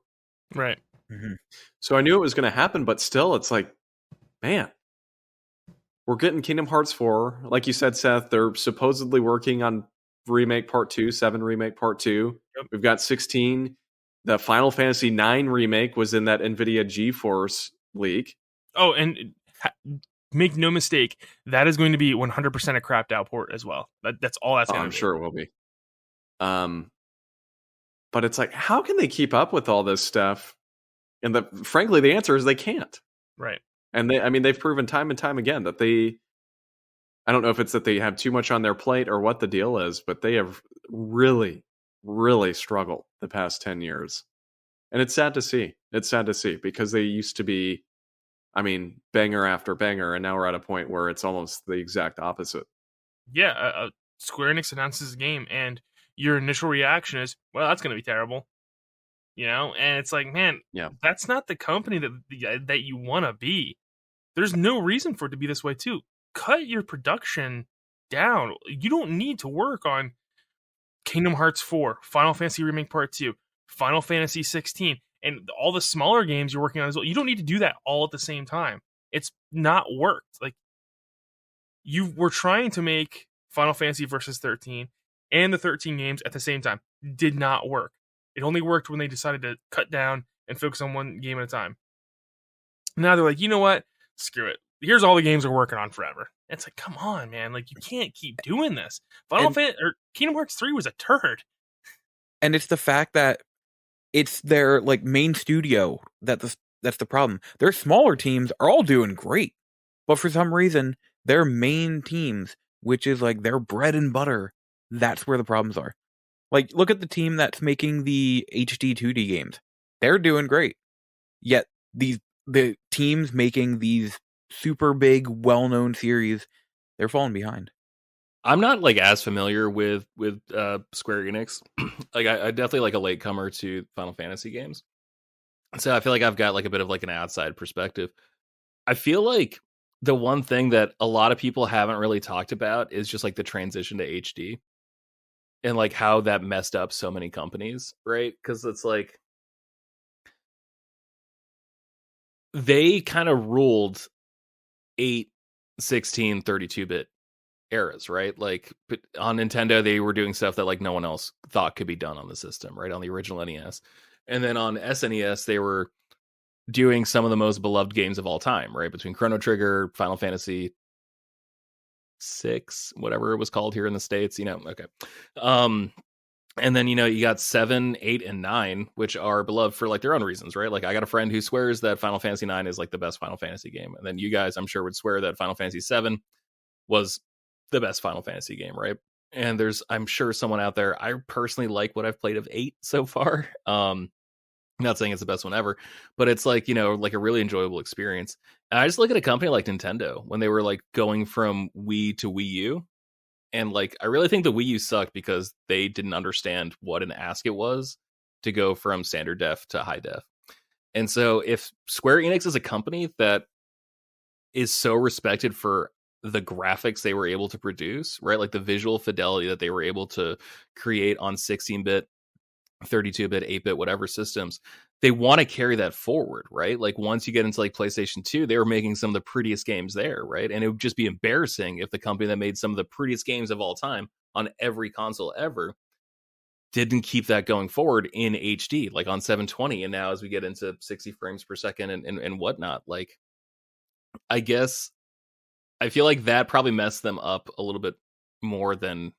Right. Mm-hmm. So I knew it was going to happen, but still, it's like, man, we're getting Kingdom Hearts 4. Like you said, Seth, they're supposedly working on Remake Part 2, 7 Remake Part 2. Yep. We've got 16. The Final Fantasy 9 remake was in that NVIDIA GeForce leak. Oh, and make no mistake, that is going to be 100% a crapped out port as well. That's all that's going to be. I'm sure it will be. But it's like, how can they keep up with all this stuff? And frankly, the answer is they can't. Right. And they've proven time and time again that I don't know if it's that they have too much on their plate or what the deal is, but they have really, really struggled the past 10 years. And it's sad to see. It's sad to see because they used to be, I mean, banger after banger, and now we're at a point where it's almost the exact opposite. Yeah, Square Enix announces a game, and your initial reaction is, well, that's going to be terrible. And it's like, man, Yeah. that's not the company that you want to be. There's no reason for it to be this way too. Cut your production down. You don't need to work on Kingdom Hearts 4, Final Fantasy Remake Part 2, Final Fantasy 16, and all the smaller games you're working on as well. You don't need to do that all at the same time. It's not worked. Like, you were trying to make Final Fantasy Versus 13 and the 13 games at the same time. Did not work. It only worked when they decided to cut down and focus on one game at a time. Now they're like, you know what? Screw it. Here's all the games we're working on forever. It's like, come on, man. Like, you can't keep doing this. Kingdom Hearts 3 was a turd. And it's the fact that it's their like main studio that's the problem. Their smaller teams are all doing great, but for some reason, their main teams, which is like their bread and butter, that's where the problems are. Like, look at the team that's making the HD 2D games. They're doing great. Yet the teams making these super big, well-known series, they're falling behind. I'm not like as familiar with Square Enix. Like I definitely like a latecomer to Final Fantasy games, so I feel like I've got like a bit of like an outside perspective. I feel like the one thing that a lot of people haven't really talked about is just like the transition to HD and like how that messed up so many companies, right? Because it's like they kind of ruled 8, 16, 32-bit eras, right? Like on Nintendo, they were doing stuff that like no one else thought could be done on the system, right? On the original NES. And then on SNES, they were doing some of the most beloved games of all time, right? Between Chrono Trigger, Final Fantasy 6, whatever it was called here in the States, okay. And then, you got 7, 8, and 9, which are beloved for like their own reasons, right? Like I got a friend who swears that Final Fantasy 9 is like the best Final Fantasy game. And then you guys, I'm sure, would swear that Final Fantasy 7 was the best Final Fantasy game, right? And I'm sure someone out there, I personally like what I've played of 8 so far. Not saying it's the best one ever, but it's like, like a really enjoyable experience. And I just look at a company like Nintendo when they were like going from Wii to Wii U. And like, I really think the Wii U sucked because they didn't understand what an ask it was to go from standard def to high def. And so if Square Enix is a company that is so respected for the graphics they were able to produce, right? Like the visual fidelity that they were able to create on 16-bit, 32-bit, 8-bit, whatever systems, they want to carry that forward, right? Like once you get into like PlayStation 2, they were making some of the prettiest games there, right? And it would just be embarrassing if the company that made some of the prettiest games of all time on every console ever didn't keep that going forward in HD, like on 720. And now as we get into 60 frames per second and whatnot, like I guess I feel like that probably messed them up a little bit more than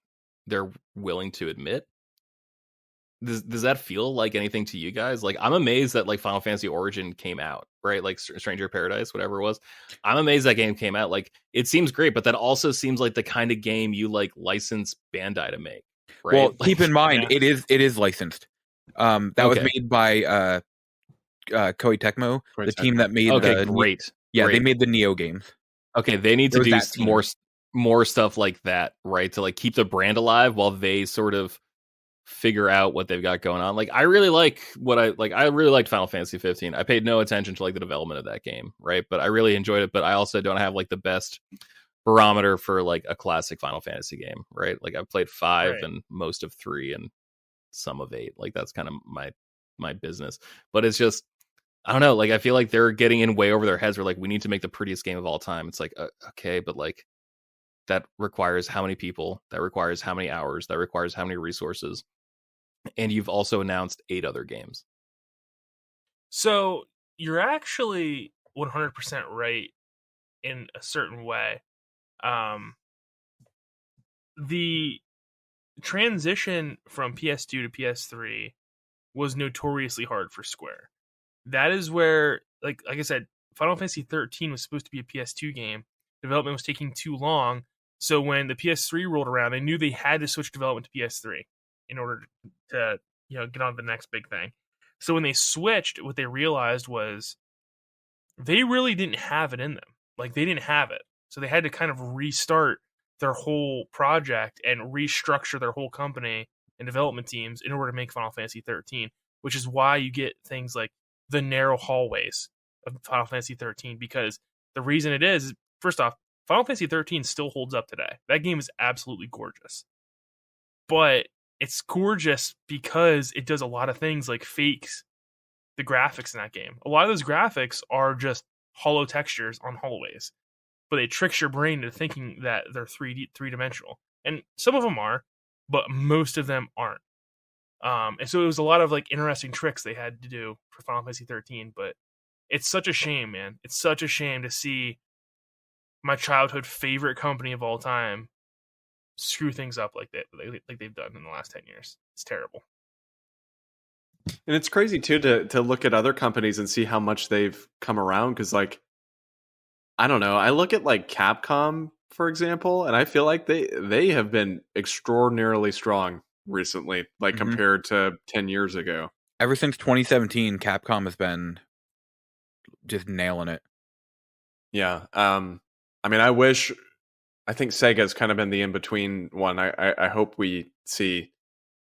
they're willing to admit. Does that feel like anything to you guys? Like, I'm amazed that like Final Fantasy Origin came out, right? Like Stranger Paradise, whatever it was. I'm amazed that game came out. Like, it seems great, but that also seems like the kind of game you like license Bandai to make, right? Well, like, keep in mind, it is licensed. That was made by Koei Tecmo, the team that made great. They made the Neo games. Okay, they need to do more stuff like that, right? To like keep the brand alive while they sort of figure out what they've got going on. Like I really like I really liked Final Fantasy 15. I paid no attention to like the development of that game, right? But I really enjoyed it, but I also don't have like the best barometer for like a classic Final Fantasy game, right? Like I've played 5 and most of 3 and some of 8. Like that's kind of my business. But it's just I don't know, like I feel like they're getting in way over their heads. We're like, we need to make the prettiest game of all time. It's like, okay, but like that requires how many people? That requires how many hours? That requires how many resources? And you've also announced 8 other games. So you're actually 100% right in a certain way. The transition from PS2 to PS3 was notoriously hard for Square. That is where, like I said, Final Fantasy 13 was supposed to be a PS2 game. Development was taking too long. So when the PS3 rolled around, they knew they had to switch development to PS3 in order to get on to the next big thing. So when they switched, what they realized was they really didn't have it in them. Like they didn't have it. So they had to kind of restart their whole project and restructure their whole company and development teams in order to make Final Fantasy 13. which is why you get things like the narrow hallways of Final Fantasy 13. Because the reason it is, first off, Final Fantasy 13 still holds up today. That game is absolutely gorgeous. But it's gorgeous because it does a lot of things like fakes the graphics in that game. A lot of those graphics are just hollow textures on hallways, but it tricks your brain into thinking that they're three-dimensional. And some of them are, but most of them aren't. And so it was a lot of like interesting tricks they had to do for Final Fantasy 13, but it's such a shame, man. It's such a shame to see my childhood favorite company of all time screw things up like that, like they've done in the last 10 years. It's terrible. And it's crazy too to look at other companies and see how much they've come around. Because like, I don't know, I look at like Capcom, for example, and I feel like they have been extraordinarily strong recently, like compared to 10 years ago. Ever since 2017, Capcom has been just nailing it. Yeah. I mean, I think Sega's kind of been the in-between one. I hope we see,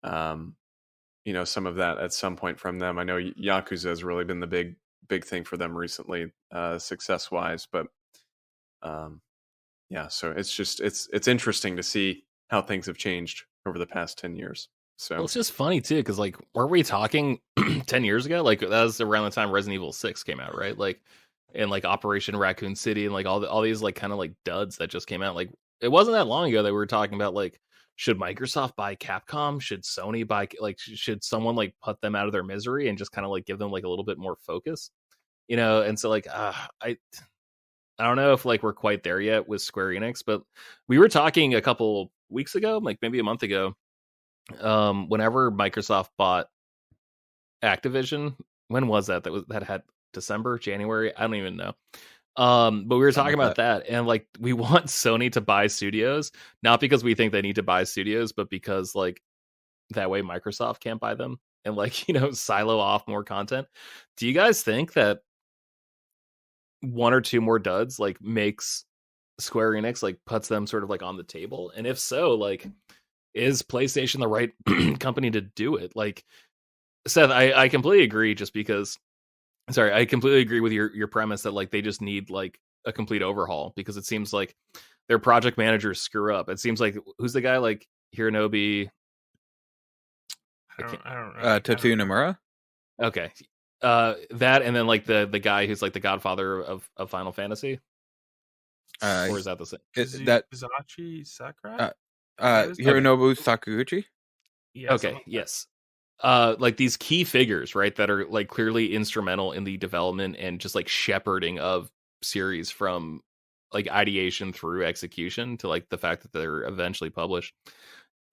some of that at some point from them. I know Yakuza has really been the big thing for them recently, success-wise. But yeah, so it's interesting to see how things have changed over the past 10 years. So well, it's just funny too, because like, weren't we talking 10 years ago? Like that was around the time Resident Evil 6 came out, right? Like, and like Operation Raccoon City and like all these like kind of like duds that just came out. Like it wasn't that long ago that we were talking about like, should Microsoft buy Capcom? Should Sony buy, like, should someone like put them out of their misery and just kind of like give them like a little bit more focus, And so like I don't know if like we're quite there yet with Square Enix, but we were talking a couple weeks ago, like maybe a month ago, whenever Microsoft bought Activision. When was that? That had December, January, I don't even know. But we were talking about that, and like we want Sony to buy studios, not because we think they need to buy studios, but because like that way Microsoft can't buy them and like silo off more content. Do you guys think that one or two more duds like makes Square Enix, like puts them sort of like on the table? And if so, like, is PlayStation the right company to do it? Like, Seth, I completely agree, just because I completely agree with your premise that like they just need like a complete overhaul, because it seems like their project managers screw up. It seems like, who's the guy, like Hironobu? I don't know. Tetsuya Nomura? Okay. That, and then like the guy who's like the godfather of Final Fantasy. Or is that the same? Mizuchi Sakurai? Hironobu Sakaguchi? Yeah, okay, yes. Like these key figures, right, that are like clearly instrumental in the development and just like shepherding of series from like ideation through execution to like the fact that they're eventually published.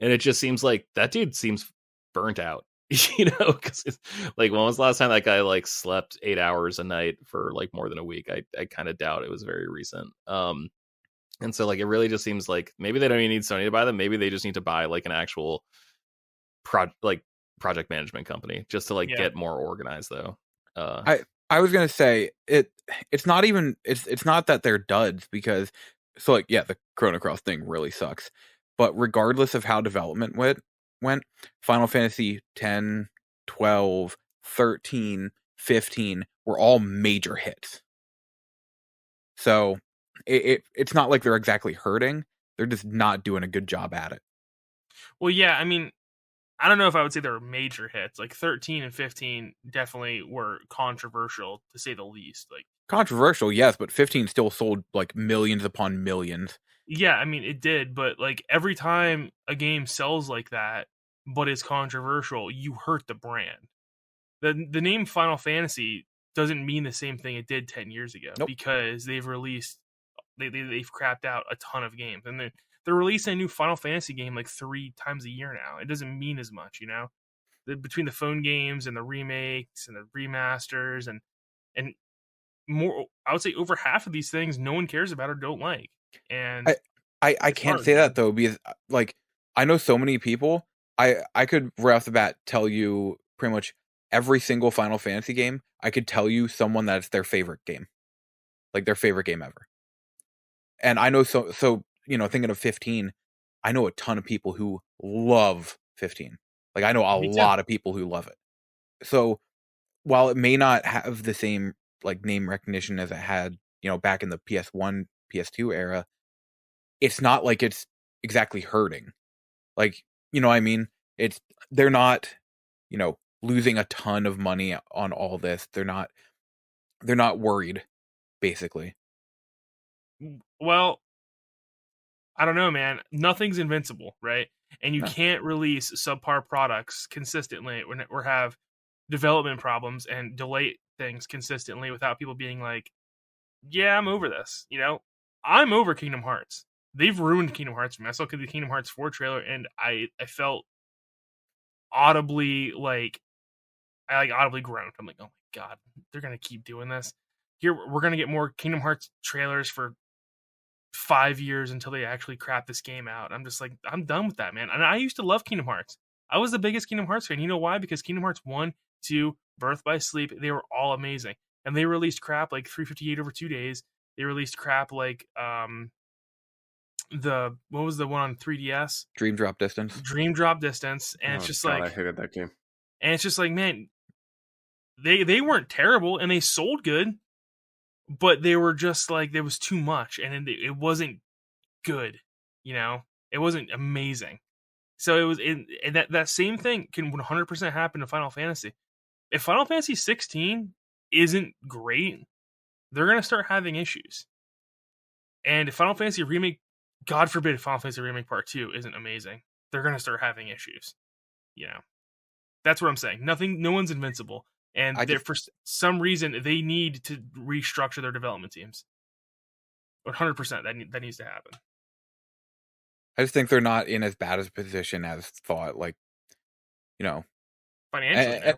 And it just seems like that dude seems burnt out, because like, when was the last time that guy like slept 8 hours a night for like more than a week? I kind of doubt it was very recent. And so like it really just seems like maybe they don't even need Sony to buy them. Maybe they just need to buy like an actual project management company just to like get more organized, though. I was gonna say it's not even it's not that they're duds, because the Chrono Cross thing really sucks, but regardless of how development went, Final Fantasy 10, 12, 13, 15 were all major hits. So it's not like they're exactly hurting. They're just not doing a good job at it. Well, yeah, I mean, I don't know if I would say they were major hits. Like 13 and 15 definitely were controversial, to say the least. Like, controversial, yes, but 15 still sold like millions upon millions. Yeah, I mean, it did, but like every time a game sells like that, but is controversial, you hurt the brand. The name Final Fantasy doesn't mean the same thing it did 10 years ago, because they've released, they've crapped out a ton of games, and they're releasing a new Final Fantasy game like 3 times a year now. It doesn't mean as much, between the phone games and the remakes and the remasters and more. I would say over half of these things no one cares about or don't like. And I can't say that though, because like I know so many people. I could right off the bat tell you pretty much every single Final Fantasy game. I could tell you someone that's their favorite game, like their favorite game ever. And I know so thinking of 15, I know a ton of people who love 15. Like I know a lot of people who love it. So while it may not have the same like name recognition as it had, back in the PS1, PS2 era, it's not like it's exactly hurting. Like, you know what I mean? They're not, losing a ton of money on all this. They're not worried, basically. Well, I don't know, man. Nothing's invincible, right? And you No. can't release subpar products consistently or have development problems and delay things consistently without people being like, yeah, I'm over this. I'm over Kingdom Hearts. They've ruined Kingdom Hearts for me. I saw the Kingdom Hearts 4 trailer and I felt audibly audibly groaned. I'm like, oh my god, they're gonna keep doing this. Here we're gonna get more Kingdom Hearts trailers for 5 years until they actually crap this game out. I'm just like, I'm done with that, man. And I used to love Kingdom Hearts. I was the biggest Kingdom Hearts fan. You know why? Because Kingdom Hearts 1, 2, Birth by Sleep, they were all amazing. And they released crap like 358 over 2 days. They released crap like what was the one on 3DS? Dream Drop Distance. And it's just I hated that game. And it's just like, man, they weren't terrible and they sold good, but they were just like, there was too much and it wasn't good, it wasn't amazing. So it was that same thing can 100% happen to Final Fantasy. If Final Fantasy 16 isn't great, they're going to start having issues. And if Final Fantasy Remake, God forbid, if Final Fantasy Remake Part 2 isn't amazing, they're going to start having issues. That's what I'm saying. No one's invincible. And for some reason, they need to restructure their development teams. 100%, that needs to happen. I just think they're not in as bad a position as thought. Financially.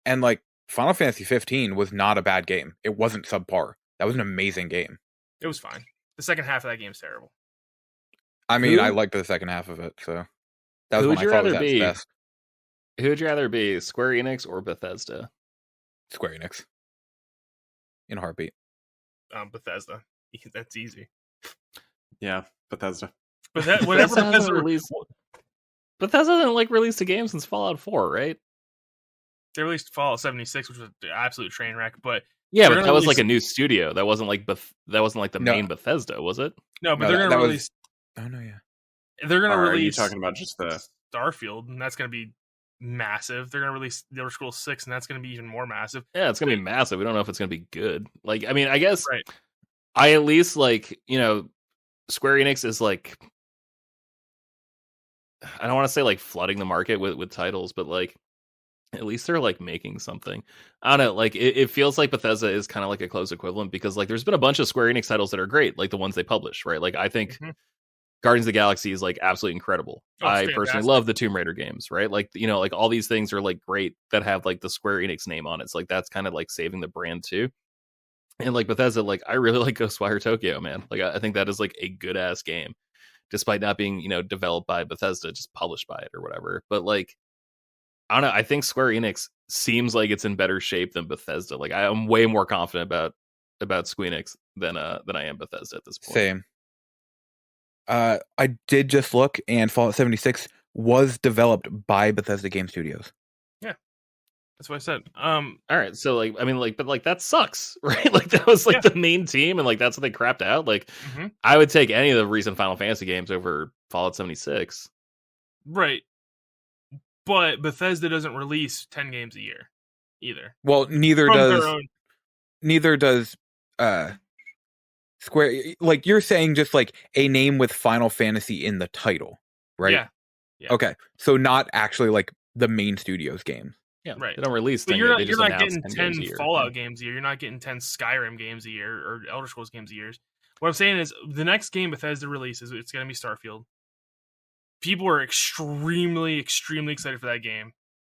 And like Final Fantasy 15 was not a bad game. It wasn't subpar. That was an amazing game. It was fine. The second half of that game's terrible. I mean, I liked the second half of it, so that was Who when would I you thought it rather was at its be? best. Who would you rather be, Square Enix or Bethesda? Square Enix. In a heartbeat. Bethesda. That's easy. Yeah, Bethesda. But whatever Bethesda released. Bethesda hasn't released a game since Fallout 4, right? They released Fallout 76, which was an absolute train wreck. But yeah, but that was like a new studio. That wasn't like the main Bethesda, was it? No, but they're gonna release. Oh no, yeah. They're gonna release. Are you talking about just the Starfield, and that's gonna be massive. They're gonna release The Elder Scrolls 6, and that's gonna be even more massive. Yeah, it's gonna be massive. We don't know if it's gonna be good. I mean, I guess right. I at least Square Enix is I don't want to say flooding the market with titles, but at least they're making something. I don't know. It feels like Bethesda is kind of like a close equivalent because there's been a bunch of Square Enix titles that are great, like the ones they publish, right? I think Guardians of the Galaxy is absolutely incredible. I personally love the Tomb Raider games, right? All these things are great that have the Square Enix name on it. So that's kind of saving the brand too. And Bethesda, I really like Ghostwire Tokyo, man. I think that is a good ass game, despite not being developed by Bethesda, just published by it or whatever. But I don't know. I think Square Enix seems like it's in better shape than Bethesda. I am way more confident about Square Enix than I am Bethesda at this point. Same. I did just look, and Fallout 76 was developed by Bethesda Game Studios. Yeah, that's what I said. All right, so I mean, but that sucks, right? That was the main team, and that's what they crapped out. I would take any of the recent Final Fantasy games over Fallout 76. Right. But Bethesda doesn't release 10 games a year either. Well, neither does Square. You're saying just a name with Final Fantasy in the title, right? Yeah. Okay, so not actually the main studio's games. Yeah, right. They don't release. But you're not getting 10 Fallout games a year. You're not getting 10 Skyrim games a year or Elder Scrolls games a year. What I'm saying is the next game Bethesda releases, it's going to be Starfield. People are extremely, extremely excited for that game,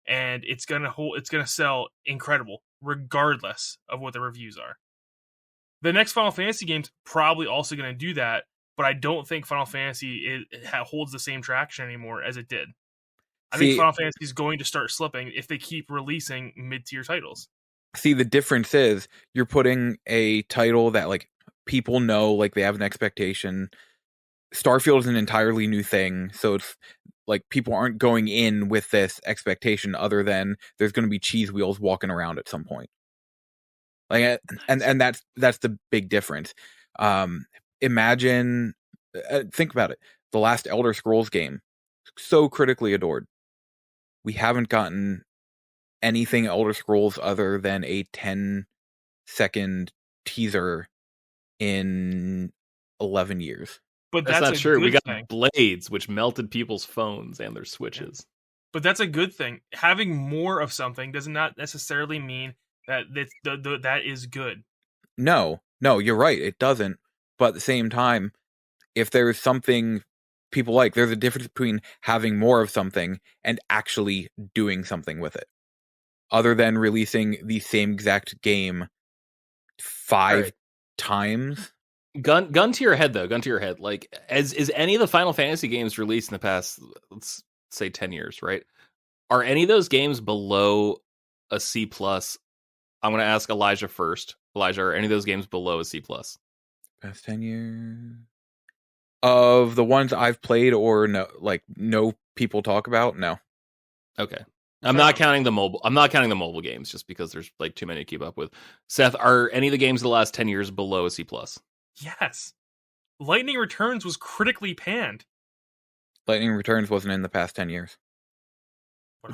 and it's gonna sell incredible, regardless of what the reviews are. The next Final Fantasy game's probably also gonna do that, but I don't think Final Fantasy holds the same traction anymore as it did. I think Final Fantasy is going to start slipping if they keep releasing mid-tier titles. See, the difference is you're putting a title that people know, they have an expectation. Starfield is an entirely new thing, so it's like people aren't going in with this expectation other than there's going to be cheese wheels walking around at some point. Like, and that's the big difference. Imagine, think about it. The last Elder Scrolls game, so critically adored. We haven't gotten anything Elder Scrolls other than a 10-second teaser in 11 years. But That's not a true. good We got thing. Blades, which melted people's phones and their Switches. But that's a good thing. Having more of something does not necessarily mean that that is good. No, you're right. It doesn't. But at the same time, if there's something people like, there's a difference between having more of something and actually doing something with it. Other than releasing the same exact game 5 times. Gun to your head, though. Gun to your head. Like, is any of the Final Fantasy games released in the past, let's say 10 years, right? Are any of those games below a C+? I'm going to ask Elijah first. Elijah, are any of those games below a C+? Past 10 years? Of the ones I've played or no people talk about? No. Okay. I'm not counting the mobile games just because there's like too many to keep up with. Seth, are any of the games of the last 10 years below a C+? Yes. Lightning Returns was critically panned. Lightning Returns wasn't in the past 10 years.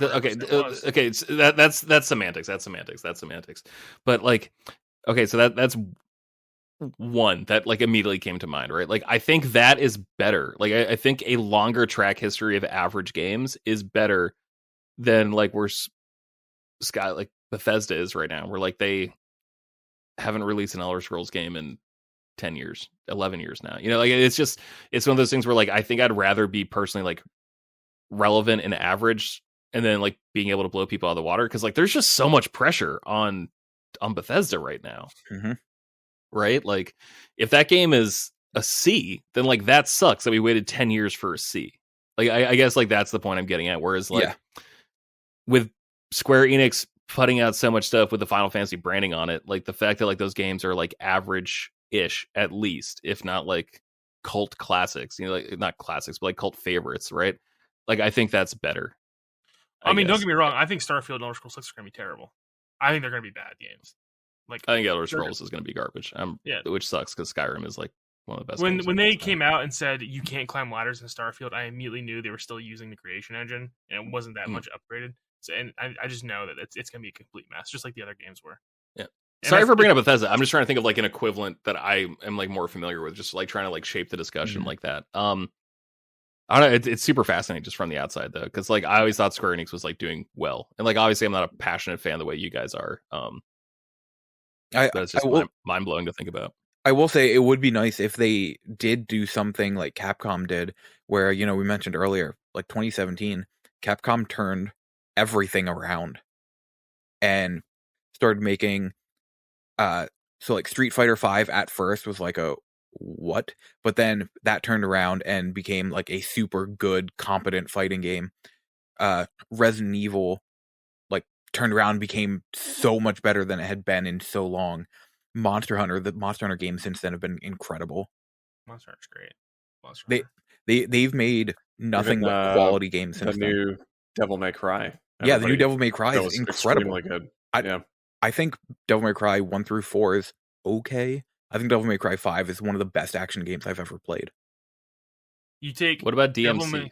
Okay, that's semantics. That's semantics. But like, okay, so that's one that like immediately came to mind, right? Like, I think that is better. Like, I think a longer track history of average games is better than like where like Bethesda is right now, where like they haven't released an Elder Scrolls game in 10 years, 11 years now. You know, like it's one of those things where like I think I'd rather be personally like relevant and average and then like being able to blow people out of the water, because like there's just so much pressure on Bethesda right now. Mm-hmm. Right? Like if that game is a C, then like that sucks that we waited 10 years for a C. Like I guess like that's the point I'm getting at. Whereas like with Square Enix putting out so much stuff with the Final Fantasy branding on it, like the fact that like those games are like average-ish at least, if not like cult classics, you know, like not classics, but like cult favorites, right? Like I think that's better. I mean, don't get me wrong. I think Starfield and Elder Scrolls 6 are going to be terrible. I think they're going to be bad games. Like I think Elder Scrolls is going to be garbage. Which sucks because Skyrim is like one of the best. When they came out and said you can't climb ladders in Starfield, I immediately knew they were still using the creation engine and it wasn't that much upgraded. So, and I just know that it's going to be a complete mess, just like the other games were. Yeah. Sorry for bringing up Bethesda. I'm just trying to think of like an equivalent that I am like more familiar with, just like trying to like shape the discussion like that. I don't know. It's super fascinating just from the outside though, because like I always thought Square Enix was like doing well, and like obviously I'm not a passionate fan the way you guys are. But it's just mind blowing to think about. I will say it would be nice if they did do something like Capcom did, where, you know, we mentioned earlier, like 2017, Capcom turned everything around and started making so like Street Fighter 5 at first was like a what, but then that turned around and became like a super good, competent fighting game. Resident Evil like turned around and became so much better than it had been in so long. The Monster Hunter games since then have been incredible. Monster Hunter's great. They've made nothing but quality games since the then. new Devil May Cry. Yeah, the new Devil May Cry is incredible. Good. I think Devil May Cry 1 through 4 is okay. I think Devil May Cry 5 is one of the best action games I've ever played. What about DMC?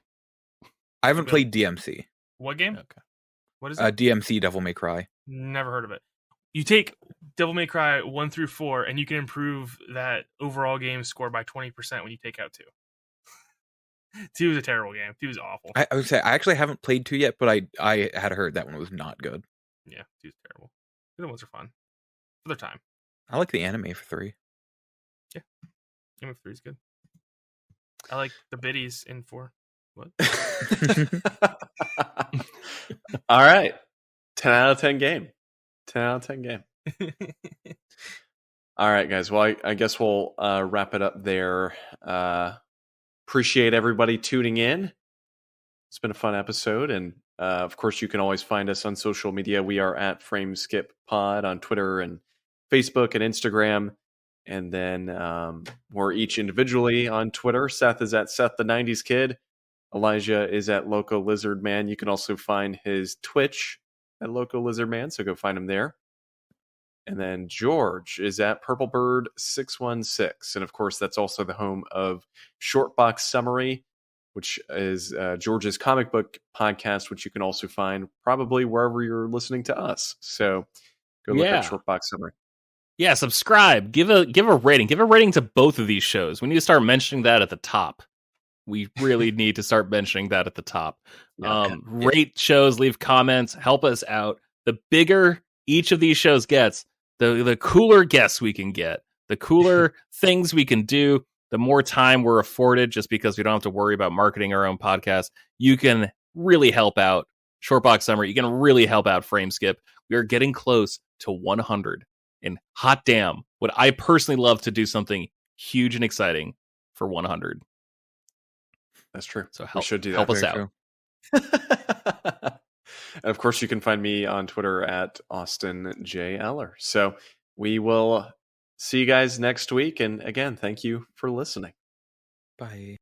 I haven't played DMC. What game? Okay. What is it? DMC Devil May Cry. Never heard of it. You take Devil May Cry 1 through 4, and you can improve that overall game score by 20% when you take out 2. 2 is a terrible game. 2 is awful. I would say I actually haven't played 2 yet, but I had heard that one was not good. Yeah, 2 is terrible. The other ones are fun for their time. I like the anime for 3. Yeah, Game of 3 is good. I like the biddies in 4. What? All right. 10 out of 10 game. 10 out of 10 game. All right, guys. Well, I guess we'll wrap it up there. Appreciate everybody tuning in. It's been a fun episode. And of course, you can always find us on social media. We are at frameskippod on Twitter and Facebook and Instagram. And then we're each individually on Twitter. Seth is at Seth the 90s Kid. Elijah is at Loco Lizard Man. You can also find his Twitch at Loco Lizard Man, so go find him there. And then George is at PurpleBird616. And of course, that's also the home of Shortbox Summary, which is George's comic book podcast, which you can also find probably wherever you're listening to us. So go look up Shortbox Summary. Yeah, subscribe. Give a rating. Give a rating to both of these shows. We need to start mentioning that at the top. We really need to start mentioning that at the top. Rate shows, leave comments, help us out. The bigger each of these shows gets, the cooler guests we can get, the cooler things we can do, the more time we're afforded just because we don't have to worry about marketing our own podcast. You can really help out Shortbox Summary. You can really help out Frameskip. We are getting close to 100. And hot damn, would I personally love to do something huge and exciting for 100. That's true. So we should do that. Help us out. And of course, you can find me on Twitter at Austin J. Eller. So we will see you guys next week. And again, thank you for listening. Bye.